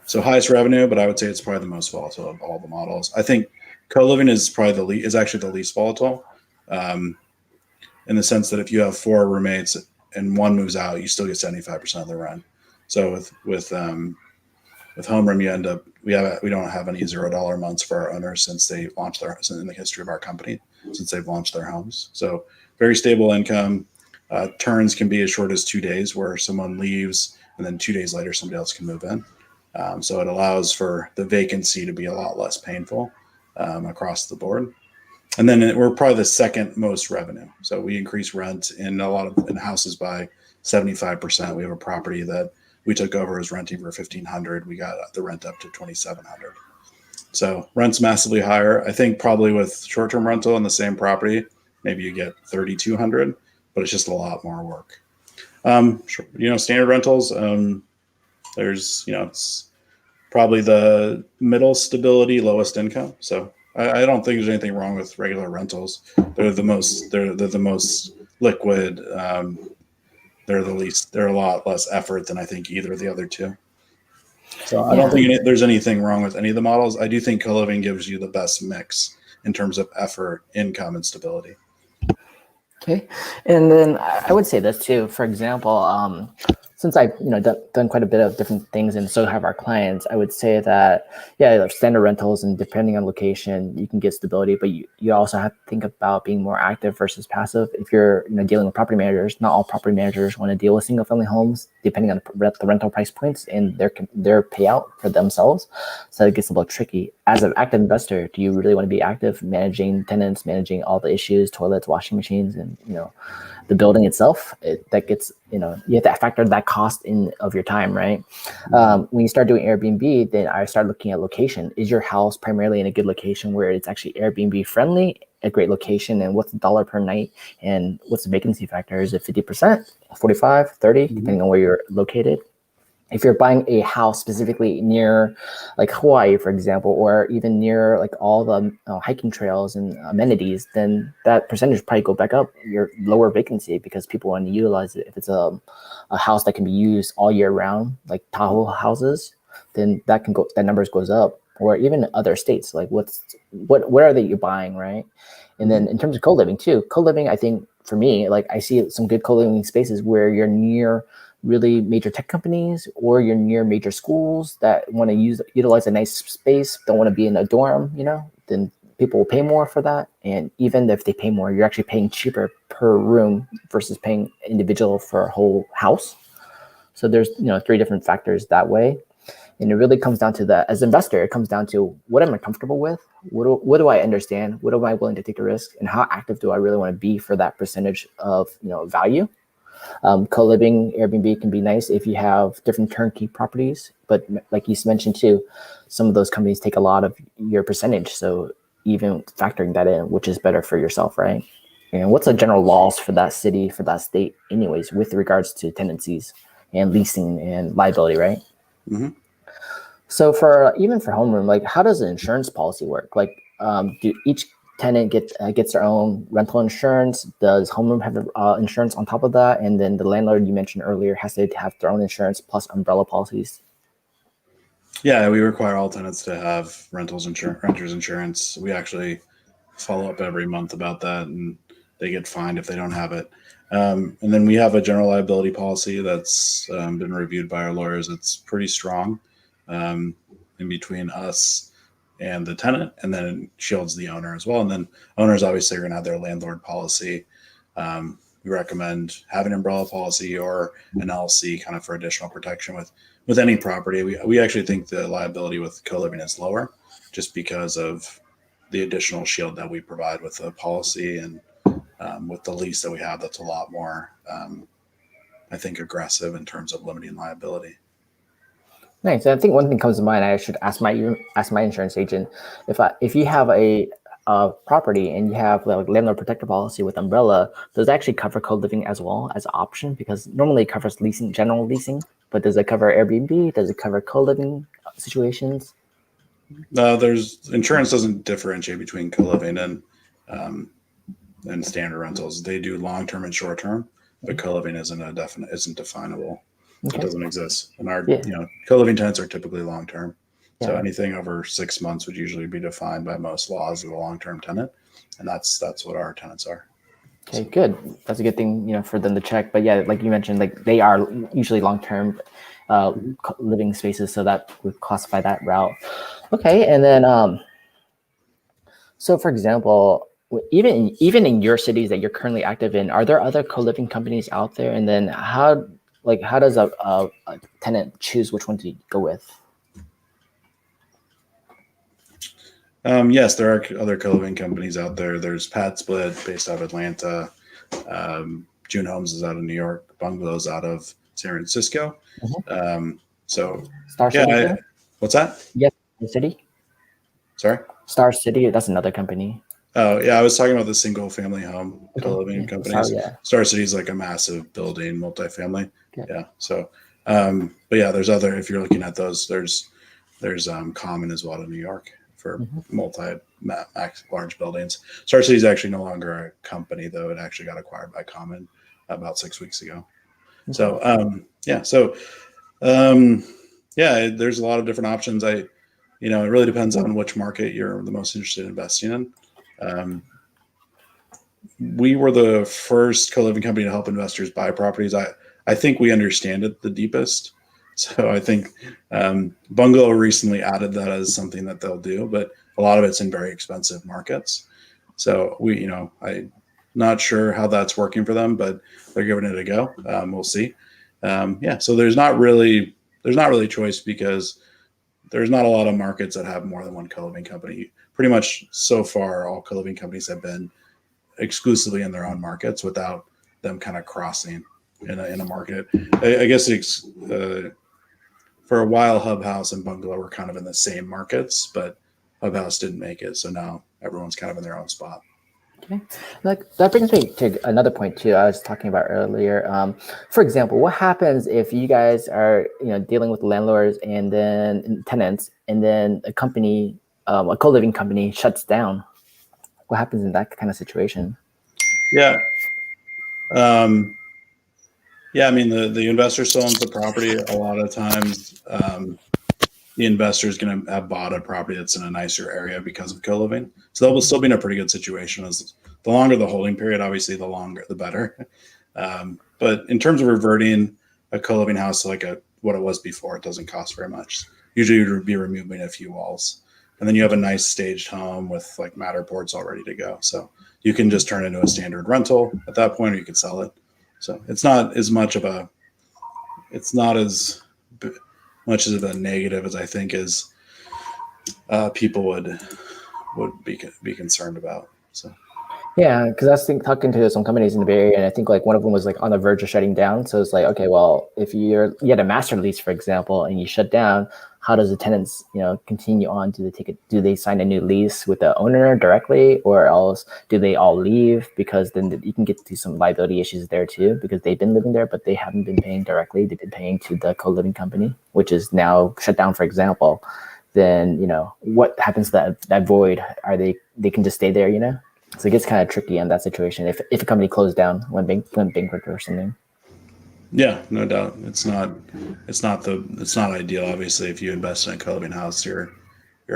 so highest revenue, but I would say it's probably the most volatile of all the models. I think co-living is probably actually the least volatile, in the sense that if you have 4 roommates and one moves out, you still get 75% of the rent. So with HomeRoom, we don't have any $0 months for our owners since they launched in the history of our company, since they've launched their homes. So very stable income. Turns can be as short as 2 days, where someone leaves and then 2 days later somebody else can move in. So it allows for the vacancy to be a lot less painful across the board. And then we're probably the second most revenue. So we increase rent in houses by 75%. We have a property that we took over as renting for $1,500. We got the rent up to $2,700. So rent's massively higher. I think probably with short-term rental on the same property, maybe you get $3,200, but it's just a lot more work. Standard rentals, there's, it's probably the middle stability, lowest income. So I don't think there's anything wrong with regular rentals. They're the most liquid. They're a lot less effort than I think either of the other two. So I don't think there's anything wrong with any of the models. I do think co-living gives you the best mix in terms of effort, income, and stability. Okay, and then I would say this too. For example, since I've done quite a bit of different things, and so have our clients, I would say that standard rentals, and depending on location, you can get stability, but you also have to think about being more active versus passive. If you're dealing with property managers, not all property managers want to deal with single family homes, depending on the rental price points and their payout for themselves. So it gets a little tricky. As an active investor, do you really want to be active managing tenants, managing all the issues, toilets, washing machines, and the building itself? That gets you have to factor that cost in of your time, right? When you start doing Airbnb, then I start looking at location. Is your house primarily in a good location where it's actually Airbnb friendly, a great location, and what's the dollar per night, and what's the vacancy factor? Is it 50%, 45, 30, depending on where you're located? If you're buying a house specifically near like Hawaii, for example, or even near like all the hiking trails and amenities, then that percentage probably go back up. Your lower vacancy because people want to utilize it. If it's a house that can be used all year round, like Tahoe houses, then that numbers goes up. Or even other states, like what are they you're buying, right? And then in terms of co-living too, I think for me, like I see some good co-living spaces where you're near really major tech companies, or you're near major schools that want to utilize a nice space, don't want to be in a dorm, then people will pay more for that. And even if they pay more, you're actually paying cheaper per room versus paying individual for a whole house. So there's 3 different factors that way. And it really comes down to that. As an investor, it comes down to what am I comfortable with? What do I understand? What am I willing to take the risk? And how active do I really want to be for that percentage of value? Co-living Airbnb can be nice if you have different turnkey properties, but like you mentioned too, some of those companies take a lot of your percentage. So even factoring that in, which is better for yourself, right? And what's the general laws for that city, for that state, anyways, with regards to tenancies and leasing and liability, right? Mm-hmm. So for even for homeroom, like how does the insurance policy work? Like, do each tenant gets their own rental insurance? Does homeroom have insurance on top of that? And then the landlord you mentioned earlier has to have their own insurance plus umbrella policies. Yeah, we require all tenants to have renters insurance. We actually follow up every month about that, and they get fined if they don't have it. And then we have a general liability policy that's been reviewed by our lawyers. It's pretty strong um, in between us and the tenant, and then it shields the owner as well. And then owners obviously are going to have their landlord policy. We recommend having an umbrella policy or an LC kind of for additional protection with any property. We actually think the liability with co-living is lower just because of the additional shield that we provide with the policy and with the lease that we have. That's a lot more, I think, aggressive in terms of limiting liability. Nice. I think one thing comes to mind. I should ask my insurance agent if you have a property and you have like landlord protector policy with umbrella, does it actually cover co-living as well as an option? Because normally it covers leasing, general leasing, but does it cover Airbnb? Does it cover co-living situations? There's insurance doesn't differentiate between co-living um, and standard rentals. They do long-term and short-term, but co-living isn't definable. It Okay. doesn't exist. And our Yeah. co-living tenants are typically long-term. So Yeah. anything over 6 months would usually be defined by most laws as a long-term tenant, and that's what our tenants are. Okay, good. That's a good thing, for them to check. But yeah, like you mentioned, like they are usually long-term living spaces, so that would classify that route. Okay, and then so for example, even in your cities that you're currently active in, are there other co-living companies out there? And then how does a tenant choose which one to go with? Yes, there are other co-living companies out there. There's Pad Split based out of Atlanta. June Homes is out of New York. Bungalow's out of San Francisco. Mhm. So Star yeah, City too? what's that? Yes, Star City. Sorry. Star City, that's another company. Oh yeah, I was talking about the single family home Okay, co-living yeah. Sorry, companies. yeah. Star City is like a massive building, multifamily. Okay. Yeah. So, but yeah, there's other. If you're looking at those, there's Common as well in New York for Mhm. multi-max large buildings. Star City is actually no longer a company though; it actually got acquired by Common about 6 weeks ago. Okay. So yeah, so um, yeah, there's a lot of different options. It really depends on which market you're the most interested in investing in. Um, we were the first co-living company to help investors buy properties. I think we understand it the deepest. So I think Bungalow recently added that as something that they'll do, but a lot of it's in very expensive markets. So I'm not sure how that's working for them, but they're giving it a go. We'll see. Yeah. So there's not really choice because there's not a lot of markets that have more than one co-living company. Pretty much so far, all co-living companies have been exclusively in their own markets without them kind of crossing in a market. I guess for a while, Hub House and Bungalow were kind of in the same markets, but Hub House didn't make it. So now everyone's kind of in their own spot. Okay. Like that brings me to another point too. I was talking about earlier. For example, what happens if you guys are dealing with landlords and then tenants, and then a co-living company shuts down? What happens in that kind of situation? Yeah. Um, yeah. I mean, the investor still owns the property. A lot of times, the investor is going to have bought a property that's in a nicer area because of co-living. So they'll still be in a pretty good situation. As the longer the holding period, obviously, the better. But in terms of reverting a co-living house to what it was before, it doesn't cost very much. Usually, you'd be removing a few walls, and then you have a nice staged home with like Matterports all ready to go. So you can just turn it into a standard rental at that point, or you could sell it. So it's not as much of a it's not as much of a negative as I think as people would be concerned about. So Yeah, because I was talking to some companies in the Bay Area, and I think like one of them was like on the verge of shutting down. So it's like, okay, well, if you had a master lease, for example, and you shut down, how does the tenants, continue on? Do they take it? Do they sign a new lease with the owner directly, or else do they all leave? Because then you can get to some liability issues there too, because they've been living there, but they haven't been paying directly. They've been paying to the co-living company, which is now shut down, for example. Then what happens to that void? Are they can just stay there, So it gets kind of tricky in that situation if a company closed down when bankrupt or something. Yeah, no doubt. It's not ideal. Obviously, if you invest in a co-living house, you're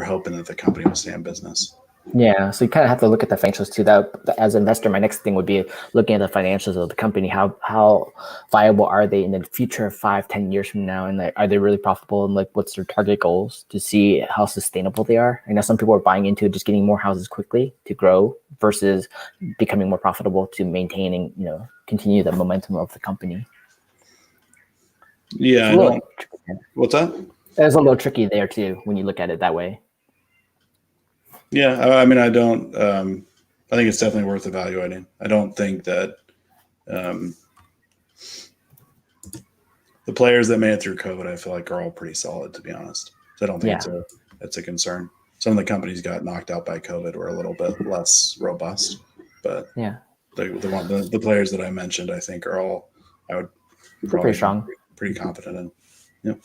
hoping that the company will stay in business. Yeah, so you kind of have to look at the financials too. That as an investor, my next thing would be looking at the financials of the company. How viable are they in the future of 5-10 years from now, and like, are they really profitable? And like, what's their target goals to see how sustainable they are? I know some people are buying into just getting more houses quickly to grow versus becoming more profitable to maintain and continue the momentum of the company. Yeah, It's a I little don't. What's that? It's a little tricky there too when you look at it that way. Yeah, I mean, I don't. I think it's definitely worth evaluating. I don't think that um, the players that made it through COVID, I feel like, are all pretty solid, to be honest. So I don't think Yeah. it's a concern. Some of the companies got knocked out by COVID were a little bit less robust, but Yeah. the players that I mentioned, I think, are all I would They're probably pretty be strong. pretty confident in. Yep.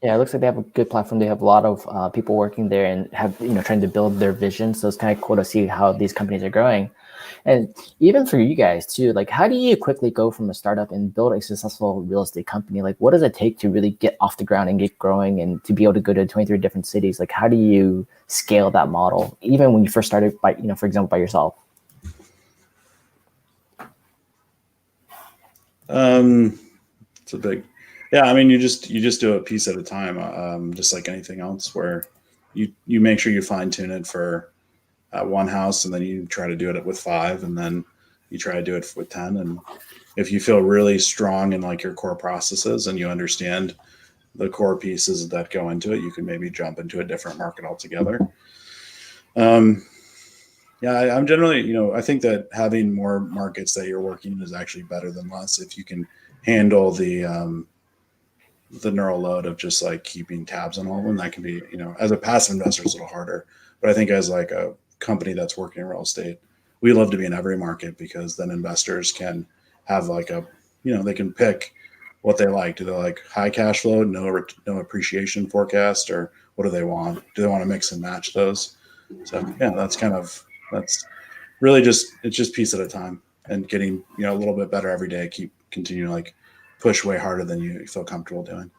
Yeah, it looks like they have a good platform. They have a lot of people working there and have trying to build their vision. So it's kind of cool to see how these companies are growing. And even for you guys too, like how do you quickly go from a startup and build a successful real estate company? Like what does it take to really get off the ground and get growing and to be able to go to 23 different cities? Like how do you scale that model? Even when you first started by, for example, by yourself? It's a big, yeah. I mean, you just do a piece at a time, just like anything else, where you make sure you fine tune it for one house, and then you try to do it with five, and then you try to do it with 10. And if you feel really strong in like your core processes and you understand the core pieces that go into it, you can maybe jump into a different market altogether. Um, yeah, I'm generally, I think that having more markets that you're working in is actually better than less if you can handle the neural load of just like keeping tabs on all of them. That can be, as a passive investor, it's a little harder. But I think as like a company that's working in real estate, we love to be in every market because then investors can have like they can pick what they like. Do they like high cash flow, no appreciation forecast, or what do they want? Do they want to mix and match those? So yeah, that's really it's just piece at a time and getting, a little bit better every day. Continue to like push way harder than you feel comfortable doing.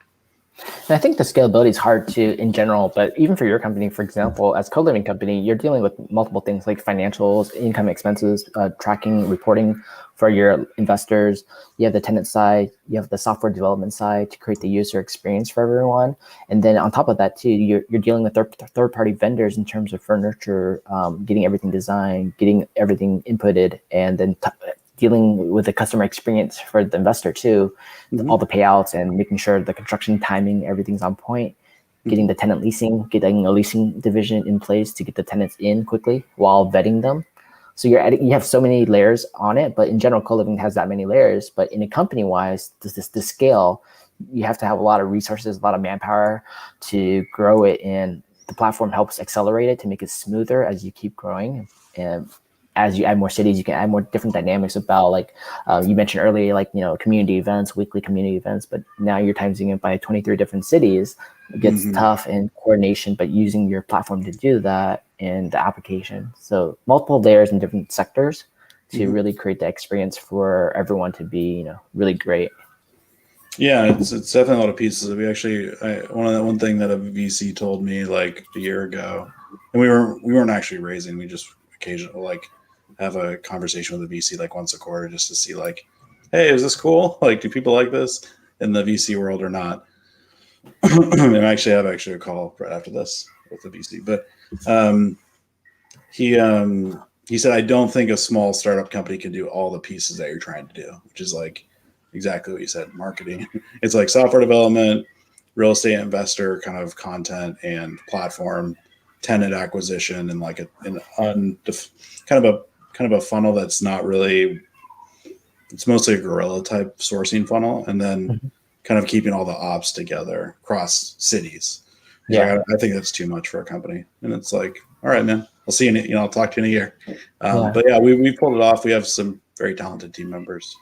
And I think the scalability is hard to in general, but even for your company, for example, as co-living company, you're dealing with multiple things like financials, income, expenses, tracking, reporting for your investors. You have the tenant side, you have the software development side to create the user experience for everyone. And then on top of that too, you're dealing with third party vendors in terms of furniture, getting everything designed, getting everything inputted, and then dealing with the customer experience for the investor too, all the payouts and making sure the construction timing, everything's on point, getting the tenant leasing, getting a leasing division in place to get the tenants in quickly while vetting them. So you have so many layers on it, but in general, co-living has that many layers. But in a company wise, the scale, you have to have a lot of resources, a lot of manpower to grow it, and the platform helps accelerate it to make it smoother as you keep growing. And as you add more cities, you can add more different dynamics about like you mentioned earlier, like, community events, weekly community events, but now you're timesing it by 23 different cities. It gets tough in coordination, but using your platform to do that and the application. So multiple layers in different sectors to really create the experience for everyone to be, really great. Yeah, it's definitely a lot of pieces. We actually, one thing that a VC told me like a year ago, and we weren't actually raising. We just occasionally like have a conversation with a VC like once a quarter just to see like, hey, is this cool? Like, do people like this in the VC world or not? And I actually have a call right after this with the VC, but he said, I don't think a small startup company can do all the pieces that you're trying to do, which is like exactly what you said, marketing. It's like software development, real estate investor kind of content and platform, tenant acquisition, and like kind of a kind of a funnel that's not really, it's mostly a guerrilla type sourcing funnel, and then kind of keeping all the ops together across cities. Yeah. I think that's too much for a company. And it's like, all right, man, I'll see you I'll talk to you in a year. But yeah, we pulled it off. We have some very talented team members.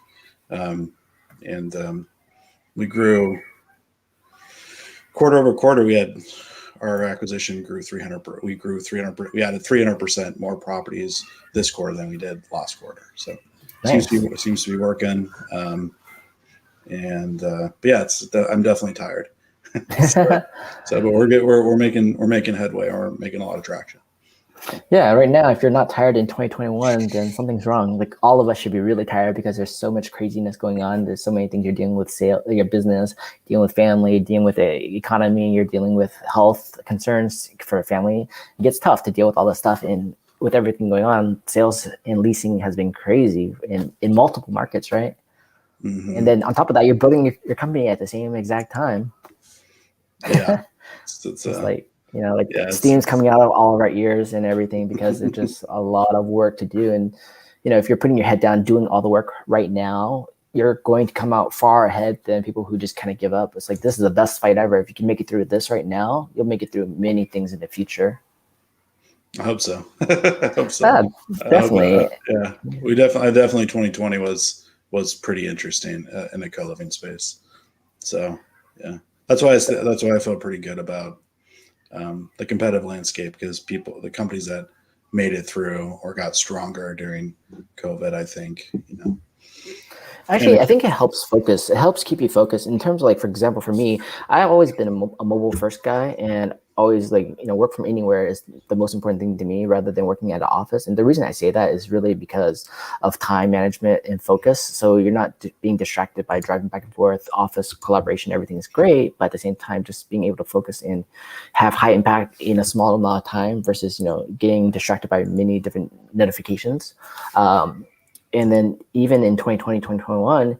And we grew quarter over quarter. We had our acquisition grew 300. We grew 300. We added 300% more properties this quarter than we did last quarter. So Nice. seems to be working. But yeah, I'm definitely tired. But we're making headway. We're making a lot of traction. Yeah, right now, if you're not tired in 2021, then something's wrong. Like all of us should be really tired because there's so much craziness going on. There's so many things you're dealing with, your business, dealing with family, dealing with the economy. You're dealing with health concerns for family. It gets tough to deal with all this stuff. And with everything going on, sales and leasing has been crazy in multiple markets, right? Mm-hmm. And then on top of that, you're building your company at the same exact time. Yeah, it's like. Steam's coming out of all of our ears and everything because it's just a lot of work to do. And, if you're putting your head down, doing all the work right now, you're going to come out far ahead than people who just kind of give up. It's like, this is the best fight ever. If you can make it through this right now, you'll make it through many things in the future. I hope so. I hope so. Definitely. Yeah, definitely 2020 was pretty interesting in the co-living space. So yeah, that's why I feel pretty good about the competitive landscape, because the companies that made it through or got stronger during COVID, I think, Actually, I think it helps focus. It helps keep you focused in terms of, like, for example, for me, I've always been a mobile first guy, and always work from anywhere is the most important thing to me rather than working at an office. And the reason I say that is really because of time management and focus. So you're not being distracted by driving back and forth. Office collaboration, everything is great, but at the same time, just being able to focus and have high impact in a small amount of time versus, getting distracted by many different notifications. And then even in 2020, 2021,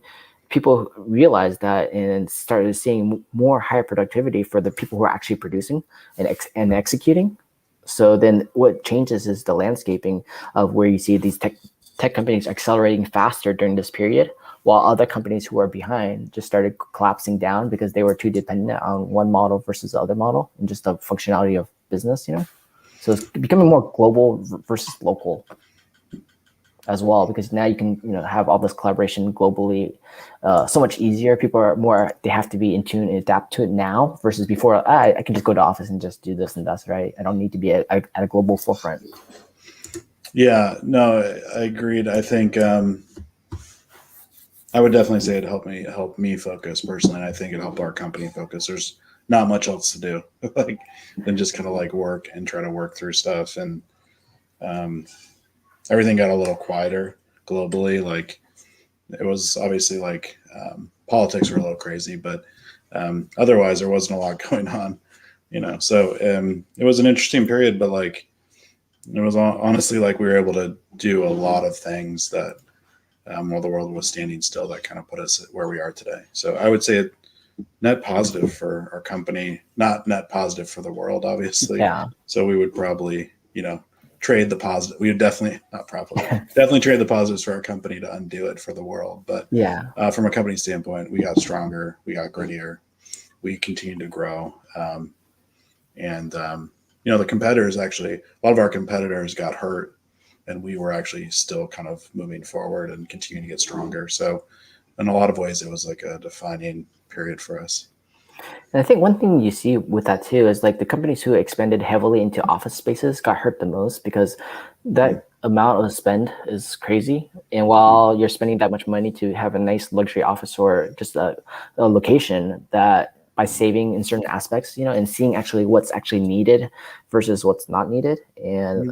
people realized that and started seeing more higher productivity for the people who are actually producing and executing. So then what changes is the landscaping of where you see these tech companies accelerating faster during this period, while other companies who are behind just started collapsing down because they were too dependent on one model versus the other model and just the functionality of business, So it's becoming more global versus local as well, because now you can have all this collaboration globally so much easier. People are they have to be in tune and adapt to it now versus before. I can just go to office and just do this and that's right. I don't need to be at a global forefront. Yeah, no, I agreed. I think I would definitely say it helped me focus personally. And I think it helped our company focus. There's not much else to do than just kind of work and try to work through stuff. And everything got a little quieter globally. It was obviously politics were a little crazy, but otherwise there wasn't a lot going on, So it was an interesting period, but it was honestly we were able to do a lot of things that while the world was standing still, that kind of put us where we are today. So I would say net positive for our company, not net positive for the world, obviously. Yeah. So we would probably, trade the positive. We would definitely trade the positives for our company to undo it for the world. But yeah, from a company standpoint, we got stronger, we got grittier, we continued to grow. The competitors, actually, a lot of our competitors got hurt, and we were actually still kind of moving forward and continuing to get stronger. So in a lot of ways, it was a defining period for us. And I think one thing you see with that too is the companies who expanded heavily into office spaces got hurt the most because that amount of spend is crazy. And while you're spending that much money to have a nice luxury office or just a location, that by saving in certain aspects, and seeing actually what's actually needed versus what's not needed. And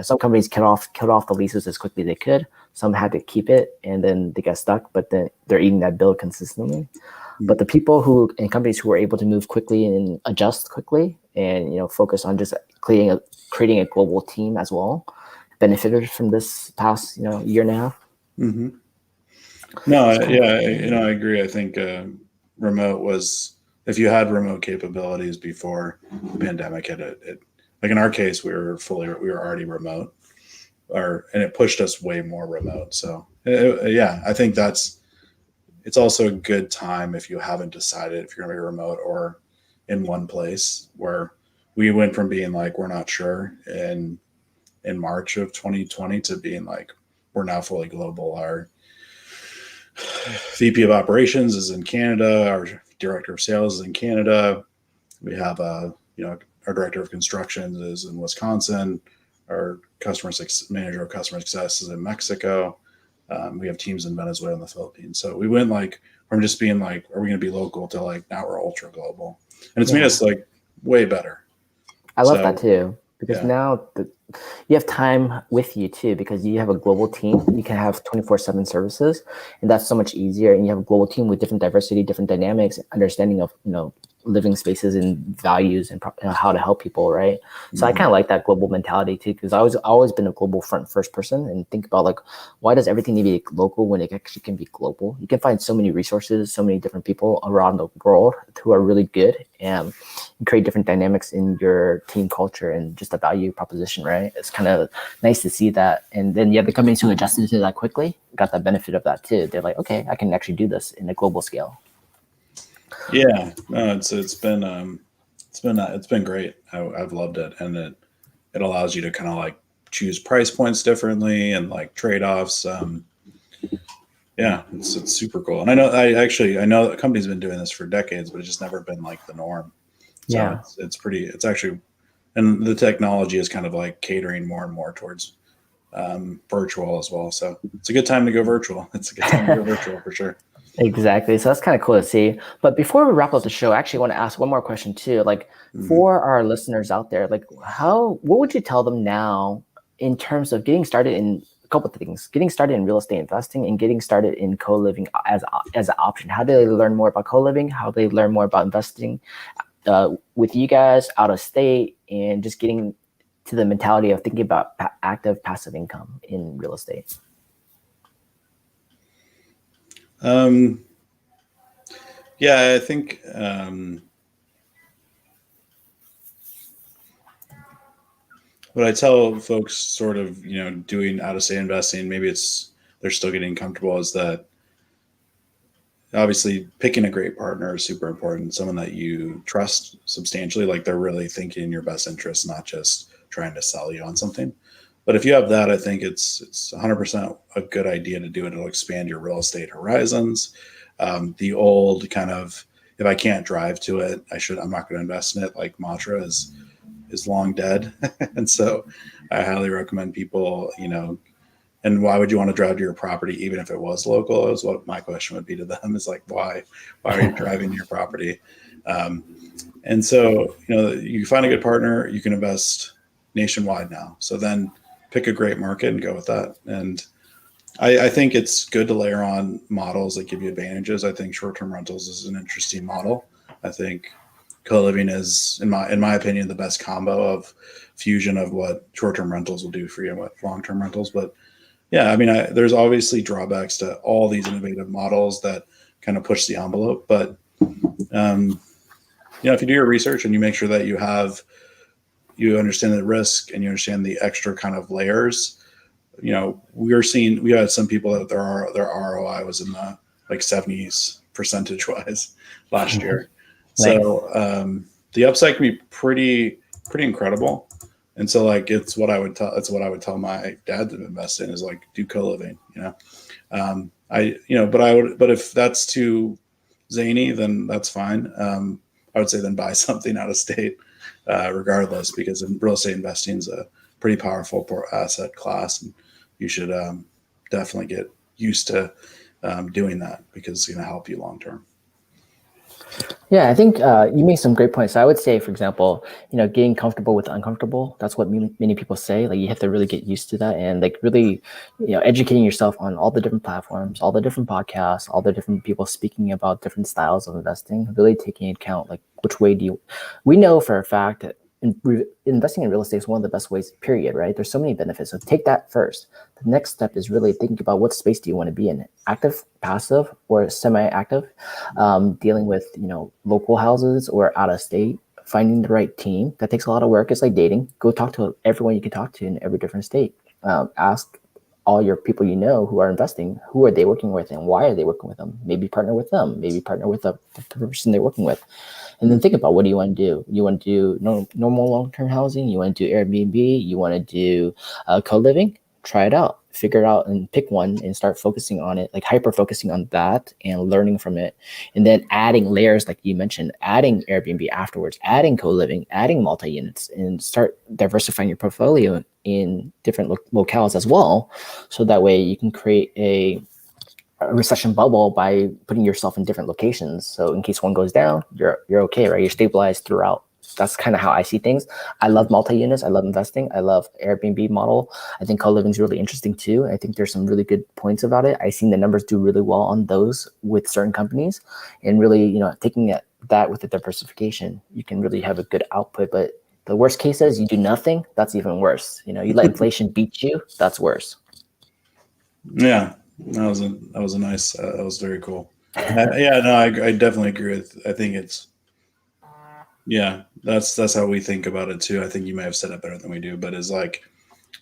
some companies killed off the leases as quickly as they could. Some had to keep it, and then they got stuck, but then they're eating that bill consistently. But the people and companies who were able to move quickly and adjust quickly and focus on just creating a global team as well benefited from this past year and a half. Mm-hmm. No, I agree. I think remote was, if you had remote capabilities before the pandemic hit it, in our case we were already remote, and it pushed us way more remote. So yeah, I think it's also a good time if you haven't decided if you're going to be remote or in one place, where we went from being like, we're not sure in March of 2020 to being like, we're now fully global. Our VP of operations is in Canada. Our director of sales is in Canada. We have our director of construction is in Wisconsin. Our manager of customer success is in Mexico. We have teams in Venezuela and the Philippines. So we went like from just being like, are we going to be local, to like now we're ultra global, and it's made us like way better. I love that too, because now you have time with you too, because you have a global team. You can have 24/7 services, and that's so much easier. And you have a global team with different diversity, different dynamics, understanding of living spaces and values and how to help people, right? So I kind of like that global mentality too, because I've always been a global first person, and think about like, why does everything need to be local when it actually can be global? You can find so many resources, so many different people around the world who are really good, and create different dynamics in your team culture and just a value proposition, right? It's kind of nice to see that. And then you have the companies who adjusted to that quickly, got the benefit of that too. They're like, okay, I can actually do this in a global scale. Yeah, no, it's been great. I've loved it, and it allows you to kind of like choose price points differently and like trade-offs. Yeah, it's super cool. And I know the company's been doing this for decades, but it's just never been like the norm. So it's actually, and the technology is kind of like catering more and more towards virtual as well. So it's a good time to go virtual. It's a good time to go virtual for sure. Exactly. So that's kind of cool to see. But before we wrap up the show, I actually want to ask one more question too. Like for our listeners out there, like what would you tell them now in terms of getting started in a couple of things, getting started in real estate investing and getting started in co-living as an option? How do they learn more about co-living? How do they learn more about investing with you guys out of state, and just getting to the mentality of thinking about active passive income in real estate? Yeah, I think what I tell folks sort of, doing out of state investing, maybe they're still getting comfortable, is that obviously picking a great partner is super important. Someone that you trust substantially, like they're really thinking in your best interest, not just trying to sell you on something. But if you have that, I think it's 100% a good idea to do it. It'll expand your real estate horizons. The old kind of, if I can't drive to it, I'm not going to invest in it, like mantra is long dead. And so I highly recommend people, and why would you want to drive to your property even if it was local, is what my question would be to them, is like, why are you driving to your property? And so, you find a good partner, you can invest nationwide now. So then pick a great market and go with that. And I think it's good to layer on models that give you advantages. I think short-term rentals is an interesting model. I think co-living is, in my opinion, the best combo of fusion of what short-term rentals will do for you and what long-term rentals. But yeah, I mean, there's obviously drawbacks to all these innovative models that kind of push the envelope. But if you do your research and you make sure that you understand the risk and you understand the extra kind of layers, we had some people that their ROI was in the like 70s percentage wise last year. Nice. So the upside can be pretty incredible. And so like, it's what I would tell my dad to invest in, is like, do co-living, but if that's too zany, then that's fine. I would say then buy something out of state, regardless, because real estate investing is a pretty powerful asset class, and you should definitely get used to doing that, because it's going to help you long term. Yeah, I think you make some great points. So I would say, for example, getting comfortable with uncomfortable. That's what many people say. Like, you have to really get used to that, and like really, educating yourself on all the different platforms, all the different podcasts, all the different people speaking about different styles of investing. Really taking into account like which way we know for a fact that investing in real estate is one of the best ways, period, right? There's so many benefits. So take that first. The next step is really thinking about what space do you want to be in, active, passive, or semi-active, dealing with, local houses or out of state, finding the right team. That takes a lot of work. It's like dating. Go talk to everyone you can talk to in every different state. Ask all your people you know who are investing, who are they working with and why are they working with them? Maybe partner with them, maybe partner with the person they're working with. And then think about, what do you want to do? You want to do normal long-term housing? You want to do Airbnb? You want to do co-living? Try it out, figure it out, and pick one and start focusing on it, like hyper focusing on that and learning from it. And then adding layers, like you mentioned, adding Airbnb afterwards, adding co-living, adding multi-units, and start diversifying your portfolio in different locales as well. So that way you can create a recession bubble by putting yourself in different locations. So in case one goes down, you're okay, right? You're stabilized throughout. That's kind of how I see things. I love multi-units. I love investing. I love Airbnb model. I think co-living is really interesting too. I think there's some really good points about it. I've seen the numbers do really well on those with certain companies, and really, taking that with the diversification, you can really have a good output. But the worst case is you do nothing. That's even worse. You let inflation beat you. That's worse. Yeah, that was a nice. That was very cool. Yeah, no, I definitely agree with. I think it's. Yeah, that's how we think about it too. I think you may have said it better than we do, but it's like,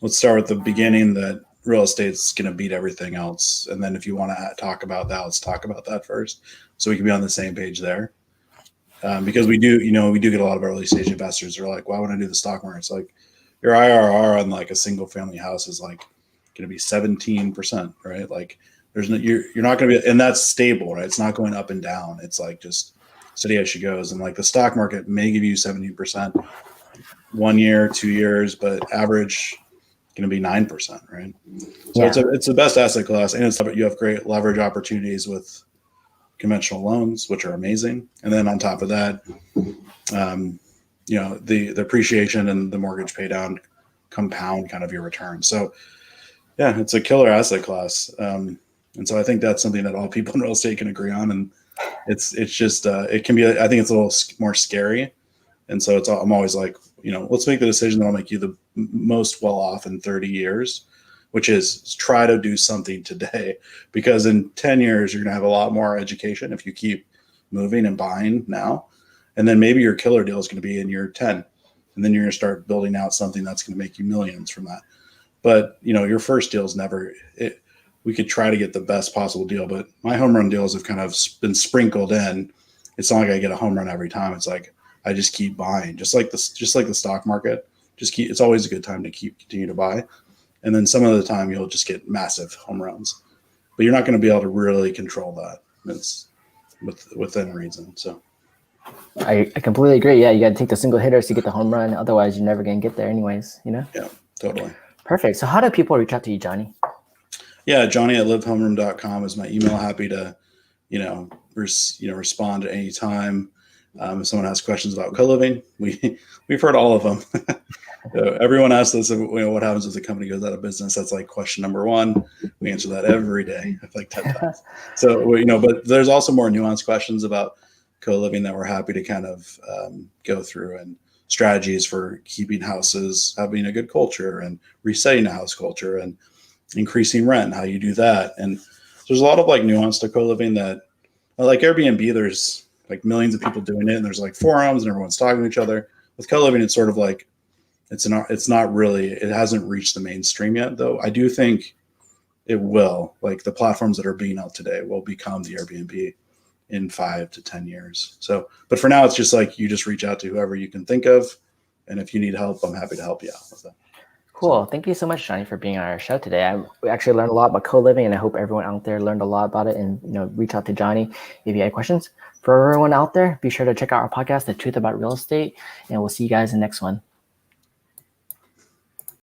let's start with the beginning, that real estate's going to beat everything else, and then if you want to talk about that, let's talk about that first, so we can be on the same page there. Because we do get a lot of early stage investors who are like, why would I do the stock market? It's like your IRR on like a single family house is like going to be 17%, right? Like you're not going to be, and that's stable, right? It's not going up and down. It's like just steady as she goes. And like the stock market may give you 17% 1 year, 2 years, but average going to be 9%, right? So it's the best asset class, and you have great leverage opportunities with conventional loans, which are amazing. And then on top of that, the appreciation and the mortgage pay down compound kind of your return. So yeah, it's a killer asset class. And so I think that's something that all people in real estate can agree on. And it's just, it can be, I think it's a little more scary. And so I'm always like, let's make the decision that'll make you the most well off in 30 years, which is try to do something today, because in 10 years, you're going to have a lot more education if you keep moving and buying now. And then maybe your killer deal is going to be in year 10. And then you're going to start building out something that's going to make you millions from that. But, your first deal is never it. We could try to get the best possible deal, but my home run deals have kind of been sprinkled in. It's not like I get a home run every time. It's like I just keep buying, just like the stock market. It's always a good time to continue to buy. And then some of the time you'll just get massive home runs, but you're not going to be able to really control that. It's within reason. So I completely agree. Yeah, you got to take the single hitters to get the home run. Otherwise, you're never going to get there anyways, Yeah, totally. Perfect. So how do people reach out to you, Johnny? Yeah, Johnny@livehomeroom.com is my email. Happy to, respond at any time. If someone has questions about co-living, we've heard all of them. Everyone asks us, what happens if the company goes out of business? That's like question number one. We answer that every day, like 10 times. So, but there's also more nuanced questions about co-living that we're happy to kind of go through, and strategies for keeping houses, having a good culture, and resetting a house culture, and increasing rent, how you do that. And there's a lot of like nuance to co-living that, like Airbnb, there's like millions of people doing it, and there's like forums and everyone's talking to each other. With co-living, it's sort of like, it hasn't reached the mainstream yet, though. I do think it will. Like the platforms that are being out today will become the Airbnb in 5 to 10 years. So, but for now, it's just like you just reach out to whoever you can think of, and if you need help, I'm happy to help you out with that. Cool. Thank you so much, Johnny, for being on our show today. We actually learned a lot about co-living, and I hope everyone out there learned a lot about it. And reach out to Johnny if you have questions. For everyone out there, be sure to check out our podcast, The Truth About Real Estate, and we'll see you guys in the next one.